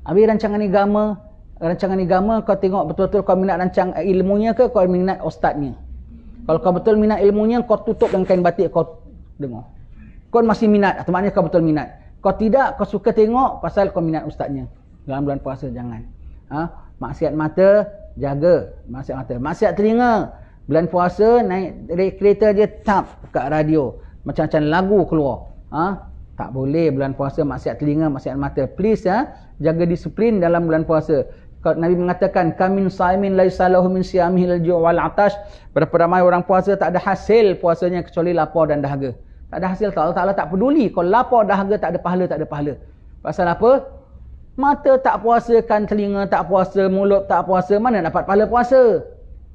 Habis rancangan agama kau tengok betul-betul kau minat rancang ilmunya ke kau minat ustaznya. Kalau kau betul minat ilmunya, kau tutup dengan kain batik, kau dengar. Kau masih minat, atau maknanya kau betul minat. Kau tidak, kau suka tengok pasal kau minat ustaznya. Dalam bulan puasa jangan. Maksiat mata, jaga. Maksiat mata. Maksiat telinga. Bulan puasa naik kereta dia tap kat radio. Macam-macam lagu keluar. Tak boleh bulan puasa maksiat telinga, maksiat mata. Please jaga disiplin dalam bulan puasa. Nabi mengatakan, kamin saimin laisa lahu min siyamihil ju' wal 'atash. Berapa ramai orang puasa tak ada hasil puasanya kecuali lapar dan dahaga. Tak ada hasil, Allah Taala tak peduli. Kalau lapar dahaga tak ada pahala, tak ada pahala. Pasal apa? Mata tak puasakan, telinga tak puasa, mulut tak puasa, mana dapat pahala puasa?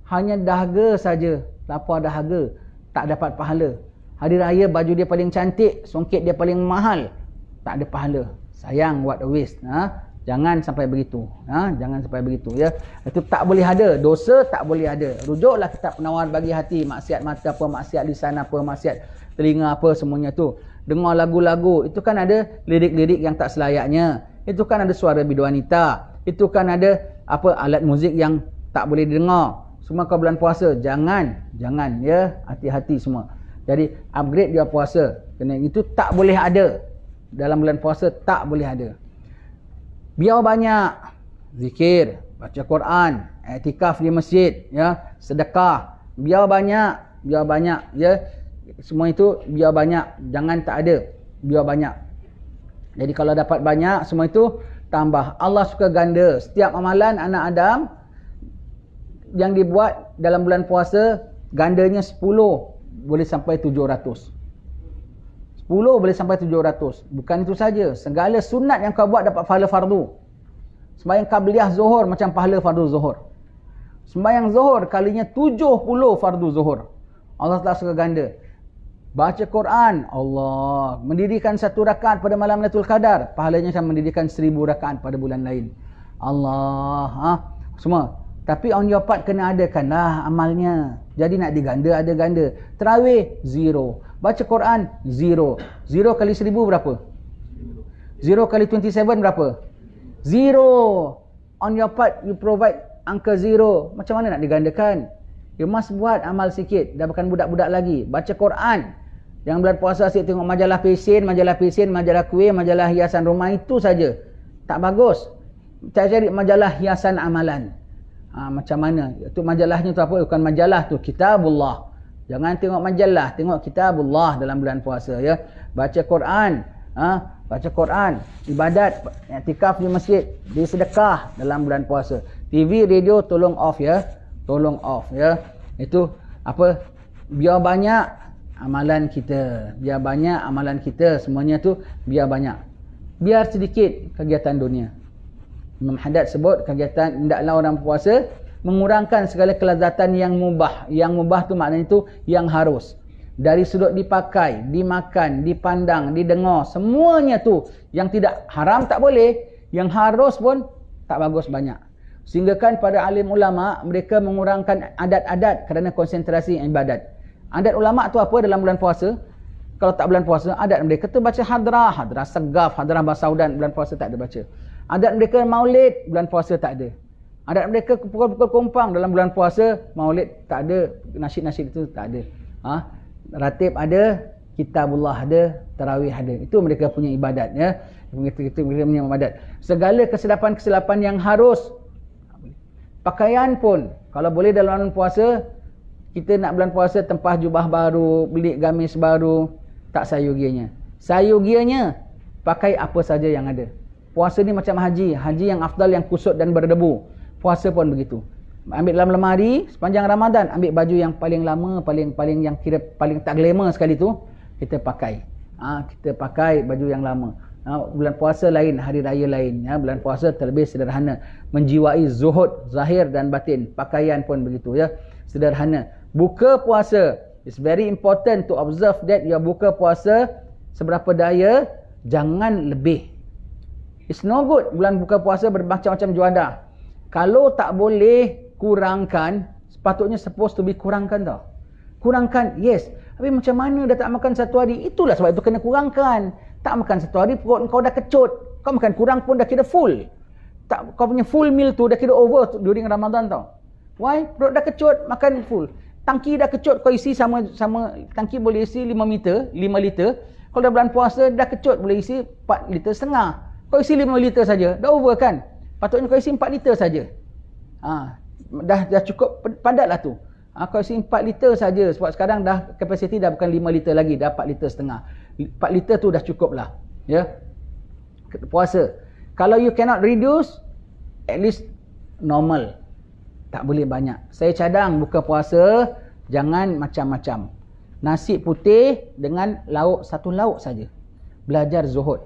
Hanya dahaga saja, lapar dahaga, tak dapat pahala. Hari raya baju dia paling cantik, songket dia paling mahal, tak ada pahala. Sayang, what a waste. Jangan sampai begitu. Jangan sampai begitu ya. Itu tak boleh ada, dosa tak boleh ada. Rujuklah kitab Penawar Bagi Hati, maksiat mata apa, maksiat lisan apa, maksiat telinga apa, semuanya tu. Dengar lagu-lagu, itu kan ada lirik-lirik yang tak selayaknya. Itu kan ada suara bidu wanita. Itu kan ada apa alat muzik yang tak boleh didengar. Semua kau bulan puasa, jangan ya, hati-hati semua. Jadi upgrade dia puasa. Kerana itu tak boleh ada. Dalam bulan puasa tak boleh ada. Biar banyak zikir, baca Quran, iktikaf di masjid, ya, sedekah. Biar banyak ya. Semua itu biar banyak, jangan tak ada. Biar banyak. Jadi kalau dapat banyak, semua itu tambah. Allah suka ganda. Setiap amalan anak Adam yang dibuat dalam bulan puasa, gandanya 10 boleh sampai 700. 10 boleh sampai 700. Bukan itu saja. Segala sunat yang kau buat dapat pahala fardu. Sembahyang qabliyah zuhur macam pahala fardu zuhur. Sembahyang zuhur kalinya 70 fardu zuhur. Allah telah suka ganda. Baca Quran, Allah. Mendirikan 1 rakaat pada malam Lailatul Qadar, pahalanya macam mendirikan 1000 rakaat pada bulan lain. Allah. Semua. Tapi on your part kena adakanlah amalnya. Jadi nak diganda, ada ganda. Tarawih, 0. Baca Quran, 0. 0 kali 1000 berapa? 0 kali 27 berapa? 0. On your part, you provide angka 0. Macam mana nak digandakan? You must buat amal sikit. Dah bukan budak-budak lagi. Baca Quran. Yang bulan puasa asyik tengok majalah pesen, majalah kuih, majalah hiasan rumah, itu saja. Tak bagus. Tak cari majalah hiasan amalan. Macam mana? Itu majalahnya tu apa? Bukan majalah tu, kitabullah. Jangan tengok majalah, tengok kitabullah dalam bulan puasa ya. Baca Quran, baca Quran, ibadat, iktikaf di masjid, di sedekah dalam bulan puasa. TV, radio tolong off ya. Tolong off ya. Itu apa? Biar banyak amalan kita. Biar banyak amalan kita. Semuanya tu biar banyak. Biar sedikit kegiatan dunia. Imam Haddad sebut kegiatan hendaklah orang puasa mengurangkan segala kelazatan yang mubah. Yang mubah tu maknanya tu yang harus. Dari sudut dipakai, dimakan, dipandang, didengar, semuanya tu yang tidak haram tak boleh, yang harus pun tak bagus banyak. Sehingga kan pada alim ulama mereka mengurangkan adat-adat kerana konsentrasi ibadat. Adat ulama tu apa dalam bulan puasa? Kalau tak bulan puasa, adat mereka tu baca hadrah, hadrah segaf, hadrah basaudan, bulan puasa tak ada baca. Adat mereka maulid, bulan puasa tak ada. Adat mereka pukul-pukul kompang dalam bulan puasa, maulid tak ada, nasyid-nasyid itu tak ada. Ratib ada, kitabullah ada, tarawih ada. Itu mereka punya ibadat, ya. Mereka punya ibadat. Segala kesilapan-kesilapan yang harus. Pakaian pun, kalau boleh dalam bulan puasa, kita nak bulan puasa tempah jubah baru, beli gamis baru, tak sayogianya. Sayogianya, pakai apa saja yang ada. Puasa ni macam haji. Haji yang afdal, yang kusut dan berdebu. Puasa pun begitu. Ambil dalam lemari, sepanjang Ramadan, ambil baju yang paling lama, paling yang kira paling tak glamour sekali tu, kita pakai. Kita pakai baju yang lama. Bulan puasa lain, hari raya lain. Bulan puasa terlebih sederhana. Menjiwai zuhud, zahir dan batin. Pakaian pun begitu, ya. Sederhana. Buka puasa. It's very important to observe that you buka puasa seberapa daya, jangan lebih. It's no good bulan buka puasa bermacam-macam juadah. Kalau tak boleh kurangkan, sepatutnya supposed to be kurangkan tau. Kurangkan, yes. Tapi macam mana dah tak makan satu hari? Itulah sebab itu kena kurangkan. Tak makan satu hari, perut kau dah kecut. Kau makan kurang pun dah kira full. Tak, kau punya full meal tu dah kira over during Ramadan tau. Why? Perut dah kecut, makan full. Tangki dah kecut, kau isi sama tangki boleh isi 5 liter. Kalau dah bulan puasa dah kecut, boleh isi 4 liter setengah. Kau isi 5 liter saja, dah over kan? Patutnya kau isi 4 liter saja. Dah cukup padatlah tu. Kau isi 4 liter saja, sebab sekarang dah kapasiti dah bukan 5 liter lagi, dah 4 liter setengah. 4 liter tu dah cukup lah, ya. Puasa. Kalau you cannot reduce, at least normal. Tak boleh banyak. Saya cadang buka puasa, jangan macam-macam. Nasi putih dengan lauk, satu lauk saja. Belajar zuhud.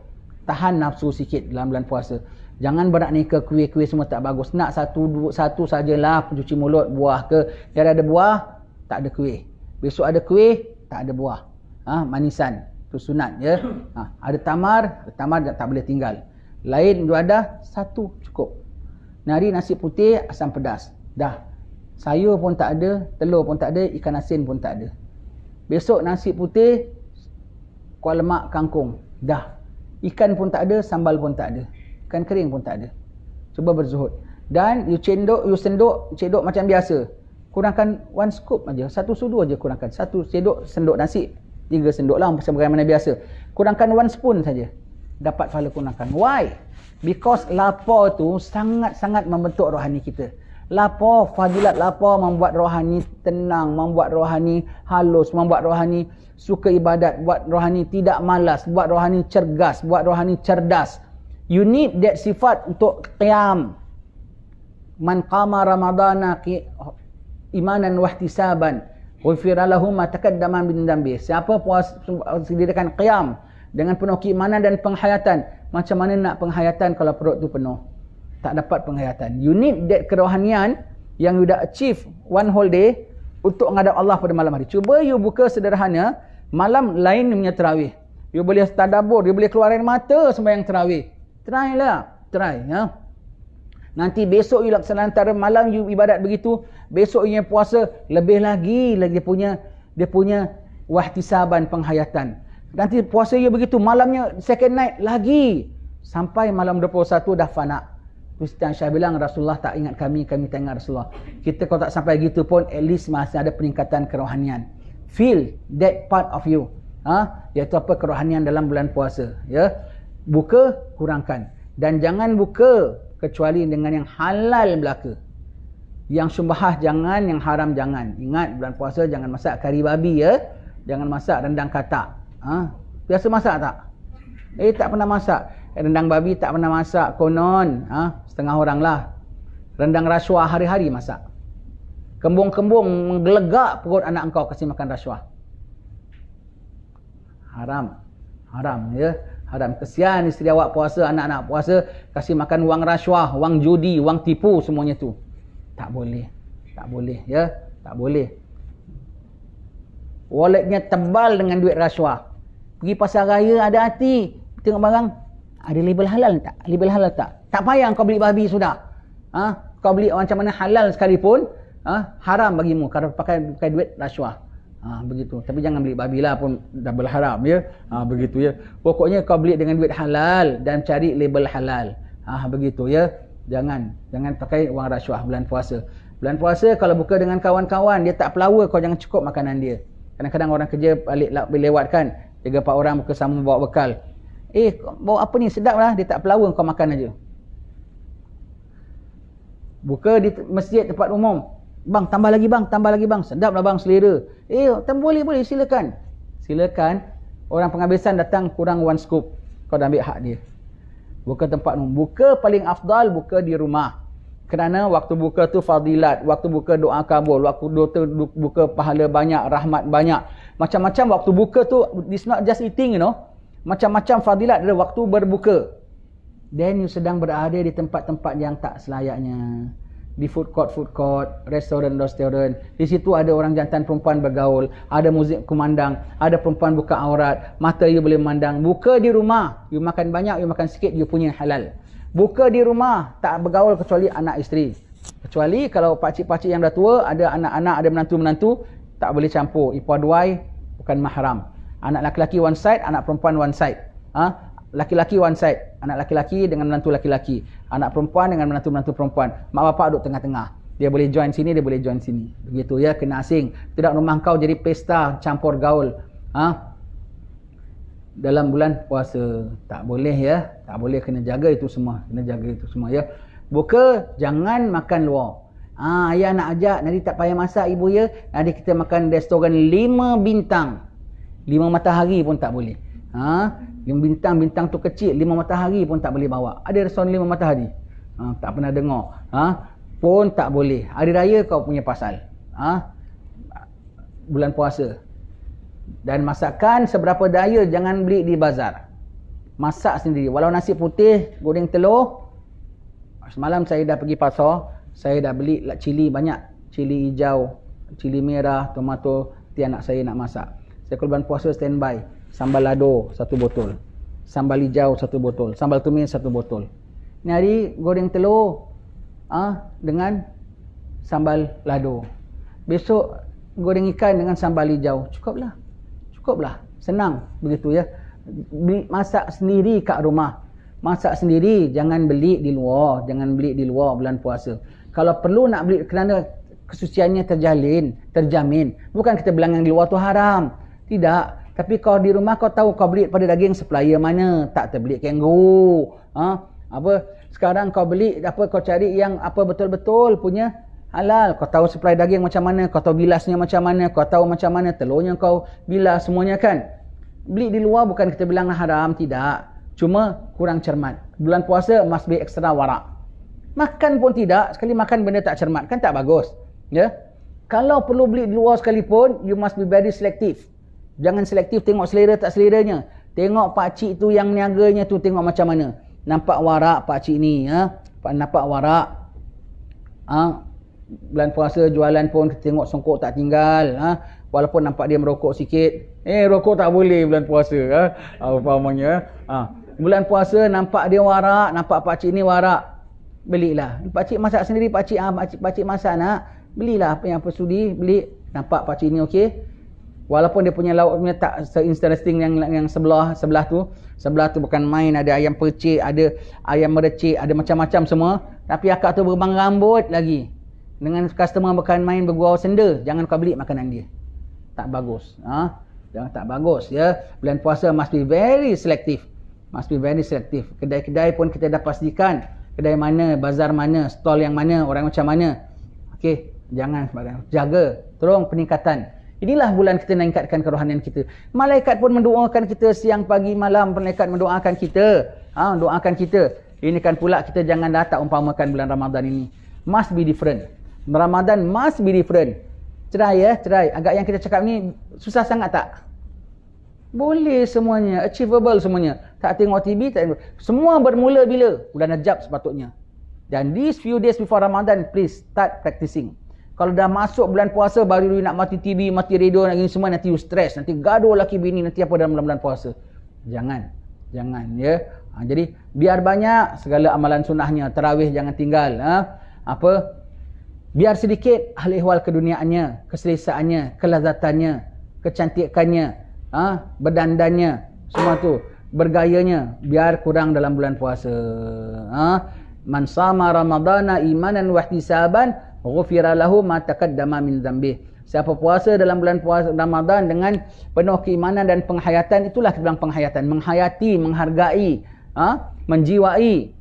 Tahan nafsu sikit dalam bulan puasa. Jangan berat ni ke kuih-kuih semua tak bagus. Nak satu sajalah pencuci mulut, buah ke. Tiada ada buah, tak ada kuih. Besok ada kuih, tak ada buah. Manisan. Itu sunat, ya. Ada tamar tak boleh tinggal. Lain juadah, satu cukup. Nari nasi putih, asam pedas. Dah. Sayur pun tak ada, telur pun tak ada, ikan asin pun tak ada. Besok nasi putih, kuah lemak kangkung. Dah. Ikan pun tak ada, sambal pun tak ada. Ikan kering pun tak ada. Cuba berzuhud. Dan you cendok macam biasa. Kurangkan 1 scoop aja, 1 sudu aja kurangkan. 1 sendok nasi, 3 sendok lah sebagaimana biasa. Kurangkan 1 spoon saja. Dapat pahala kurangkan. Why? Because lapar tu sangat-sangat membentuk rohani kita. Lapar, fadilat lapar membuat rohani tenang, membuat rohani halus, membuat rohani suka ibadat, buat rohani tidak malas, buat rohani cergas, buat rohani cerdas. You need that sifat untuk qiyam. Man qama ramadana imanan wahtisaban ghufira lahu ma taqaddama min dhanbi. Siapa puas sediakan qiyam dengan penuh keimanan dan penghayatan. Macam mana nak penghayatan kalau perut tu penuh? Tak dapat penghayatan. You need that kerohanian yang you dah achieve 1 whole day untuk menghadap Allah pada malam hari. Cuba you buka sederhana, malam lain punya tarawih. You boleh tadabbur, you boleh keluar air mata sembahyang tarawih. Try lah, ya. Nanti besok you laksana antara malam you ibadat begitu, besok you puasa lebih lagi dia punya wahtisaban penghayatan. Nanti puasa you begitu, malamnya second night lagi sampai malam 21 dah fana. Ustaz Syah bilang Rasulullah tak ingat kami tak ingat Rasulullah. Kita kalau tak sampai gitu pun at least masih ada peningkatan kerohanian. Feel that part of you. Iaitu apa kerohanian dalam bulan puasa, ya. Buka, kurangkan. Dan jangan buka kecuali dengan yang halal belaka. Yang syubhah jangan, yang haram jangan. Ingat bulan puasa jangan masak kari babi, ya. Jangan masak rendang katak. Biasa masak tak? Tak pernah masak. Rendang babi tak pernah masak, konon. Setengah orang lah. Rendang rasuah hari-hari masak. Kembung-kembung menggelegak perut anak engkau kasih makan rasuah. Haram, ya. Haram. Kesian isteri awak puasa, anak-anak puasa, kasih makan wang rasuah, wang judi, wang tipu, semuanya tu. Tak boleh, ya. Tak boleh. Walletnya tebal dengan duit rasuah. Pergi pasar raya ada hati, tengok barang, ada label halal tak? Label halal tak? Tak payah kau beli babi sudah. Kau beli macam mana halal sekalipun, haram bagimu kalau pakai duit rasuah. Begitu. Tapi jangan beli babi lah pun double haram ya. Begitu ya. Pokoknya kau beli dengan duit halal dan cari label halal. Begitu ya. Jangan pakai wang rasuah bulan puasa. Bulan puasa kalau buka dengan kawan-kawan, dia tak pelawa, kau jangan cukup makanan dia. Kadang-kadang orang kerja balik lewat kan, 3-4 orang buka sama bawa bekal. Bawa apa ni, sedap lah, dia tak pelawa, kau makan aja. Buka di masjid tempat umum, bang tambah lagi bang, sedap lah bang, selera. Boleh silakan. Orang penghabisan datang kurang 1 scoop, kau dah ambil hak dia. Buka tempat umum. Buka paling afdal, buka di rumah. Kerana waktu buka tu fadilat, waktu buka doa kabul, waktu buka pahala banyak, rahmat banyak. Macam-macam waktu buka tu, it's not just eating, you know. Macam-macam fadilat ada waktu berbuka. Then you sedang berada di tempat-tempat yang tak selayaknya. Di food court, restoran. Di situ ada orang jantan perempuan bergaul, ada muzik kumandang, ada perempuan buka aurat, mata you boleh memandang. Buka di rumah, you makan banyak, you makan sikit, you punya halal. Buka di rumah, tak bergaul kecuali anak isteri. Kecuali kalau pakcik-pakcik yang dah tua, ada anak-anak, ada menantu-menantu, tak boleh campur. Ipar duai, bukan mahram. Anak laki-laki one side, anak perempuan one side. Laki-laki one side, anak laki-laki dengan menantu laki-laki, anak perempuan dengan menantu-menantu perempuan. Mak bapak duduk tengah-tengah. Dia boleh join sini, dia boleh join sini. Begitu ya, kena asing. Tidak rumah kau jadi pesta campur gaul. Dalam bulan puasa tak boleh ya. Tak boleh, kena jaga itu semua. Ya. Buka, jangan makan luar. Ayah nak ajak, nanti tak payah masak ibu ya. Nanti kita makan restoran 5 bintang. 5 matahari pun tak boleh. Yang bintang-bintang tu kecil, 5 matahari pun tak boleh bawa. Ada restoran 5 matahari? Tak pernah dengar. Pun tak boleh. Hari raya kau punya pasal. Bulan puasa. Dan masakan seberapa daya jangan beli di bazar. Masak sendiri. Walau nasi putih, goreng telur. Semalam saya dah pergi pasar, saya dah beli cili banyak. Cili hijau, cili merah, tomato. Nanti anak saya nak masak. Saya kalau bulan puasa standby. Sambal lado 1 botol, sambal hijau 1 botol, sambal tumis 1 botol. Ni hari goreng telur dengan sambal lado. Besok goreng ikan dengan sambal hijau. Cukuplah. Senang begitu ya. Masak sendiri kat rumah. Masak sendiri, jangan beli di luar bulan puasa. Kalau perlu nak beli kerana kesuciannya terjamin. Bukan kita bilang yang di luar tu haram. Tidak. Tapi kau di rumah kau tahu kau beli pada daging supplier mana, tak terbeli kangaroo. Sekarang kau beli kau cari yang betul-betul punya halal. Kau tahu supply daging macam mana, kau tahu bilasnya macam mana, kau tahu macam mana telurnya kau bilas semuanya kan. Beli di luar bukan kita bilang haram, tidak. Cuma kurang cermat. Bulan puasa must be extra warak. Makan pun tidak, sekali makan benda tak cermat kan tak bagus. Ya. Kalau perlu beli di luar sekalipun, you must be very selective. Jangan selektif tengok selera tak seleranya. Tengok pakcik tu yang niaganya tu tengok macam mana. Nampak warak pakcik ni. Nampak warak. Bulan puasa jualan pun tengok songkok tak tinggal. Walaupun nampak dia merokok sikit. Rokok tak boleh bulan puasa. Umpamanya. Bulan puasa nampak dia warak. Nampak pakcik ni warak. Belilah. Pakcik masak sendiri. Pakcik masak nak. Belilah apa yang sudi. Beli. Nampak pakcik ni okey. Walaupun dia punya lauknya tak se-interesting yang sebelah tu. Sebelah tu bukan main, ada ayam percik, ada ayam merecik, ada macam-macam semua. Tapi akak tu berbang rambut lagi. Dengan customer bukan main bergurau senda, jangan kau beli makanan dia. Tak bagus. Jangan tak bagus ya. Bulan puasa must be very selective. Kedai-kedai pun kita dah pastikan kedai mana, bazar mana, stall yang mana, orang macam mana. Okey, jangan sembarang. Jaga, tolong peningkatan. Inilah bulan kita nak ingkatkan kerohanian kita. Malaikat pun mendoakan kita siang, pagi, malam. Malaikat mendoakan kita. Doakan kita. Ini kan pula kita jangan dah tak umpamakan bulan Ramadan ini. Must be different. Ramadan must be different. Cerai ya, cerai. Agak yang kita cakap ni susah sangat tak? Boleh semuanya. Achievable semuanya. Tak tengok TV, tak tengok. Semua bermula bila? Bulan Rajab sepatutnya. Dan these few days before Ramadan, please start practicing. Kalau dah masuk bulan puasa, baru you nak mati TV, mati radio, nak gini semua, nanti you stress. Nanti gaduh laki bini, nanti apa dalam bulan puasa. Jangan ya. Jadi, biar banyak segala amalan sunnahnya. Tarawih jangan tinggal. Biar sedikit ahli ihwal keduniaannya, keselesaannya, kelazatannya, kecantikannya, berdandannya, semua tu, bergayanya, biar kurang dalam bulan puasa. Man sama ramadana imanan wa ihtisaban ghufira lahu ma taqaddama min dzambih. Siapa puasa dalam bulan puasa Ramadan dengan penuh keimanan dan penghayatan, itulah kita bilang penghayatan, menghayati, menghargai, menjiwai,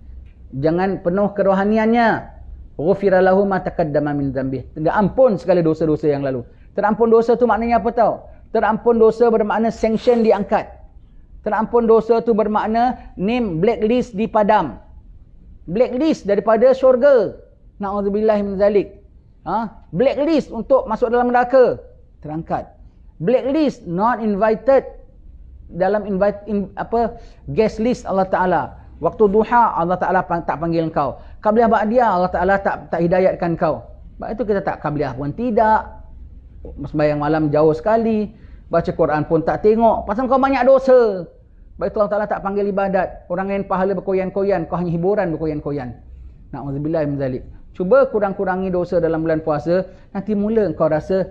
jangan penuh kerohaniannya. Ghufira lahu ma taqaddama min dzambih. Terampun segala dosa-dosa yang lalu. Terampun dosa tu maknanya apa tahu? Terampun dosa bermakna sanction diangkat. Terampun dosa tu bermakna name blacklist dipadam. Blacklist daripada syurga. Na'udzubillah min zalik. Blacklist untuk masuk dalam neraka, terangkat. Blacklist not invited dalam guest list Allah Taala. Waktu duha Allah Taala tak panggil kau. Qabliyah ba'diyah Allah Taala tak hidayatkan kau. Sebab itu kita tak qabliyah pun tidak. Sembahyang malam jauh sekali, baca Quran pun tak tengok, pasal kau banyak dosa. Sebab itu Allah Taala tak panggil ibadat. Orang lain pahala berkoyan-koyan, kau hanya hiburan berkoyan-koyan. Na'udzubillah min zalik. Cuba kurang-kurangi dosa dalam bulan puasa, nanti mula kau rasa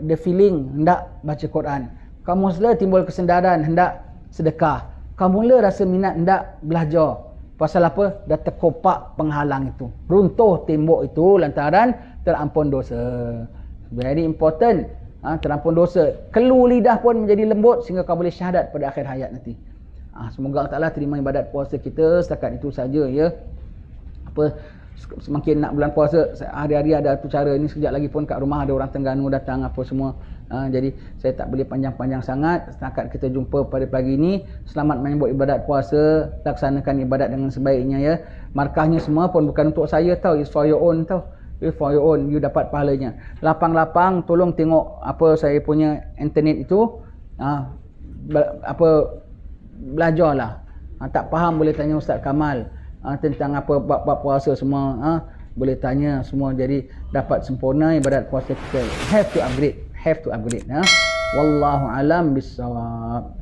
the feeling hendak baca Quran. Kau mula timbul kesedaran hendak sedekah. Kau mula rasa minat hendak belajar. Pasal apa? Dah terkopak penghalang itu. Runtuh tembok itu lantaran terampun dosa. Very important. Terampun dosa. Kelu lidah pun menjadi lembut sehingga kau boleh syahadat pada akhir hayat nanti. Semoga Allah Ta'ala terima ibadat puasa kita. Setakat itu saja ya. Semakin nak bulan puasa, hari-hari ada tu cara ni. Sekejap lagi pun kat rumah ada orang Terengganu datang apa semua. Jadi saya tak boleh panjang-panjang sangat. Setakat kita jumpa pada pagi ini. Selamat menyambut ibadat puasa. Laksanakan ibadat dengan sebaiknya ya. Markahnya semua pun bukan untuk saya tau. It's for your own tau. It's for your own. You dapat pahalanya. Lapang-lapang tolong tengok apa saya punya internet itu. Belajarlah. Tak faham boleh tanya Ustaz Kamal. Tentang apa bab puasa semua. Boleh tanya semua. Jadi dapat sempurna ibadat puasa kita. Have to upgrade. Wallahu alam bissawab.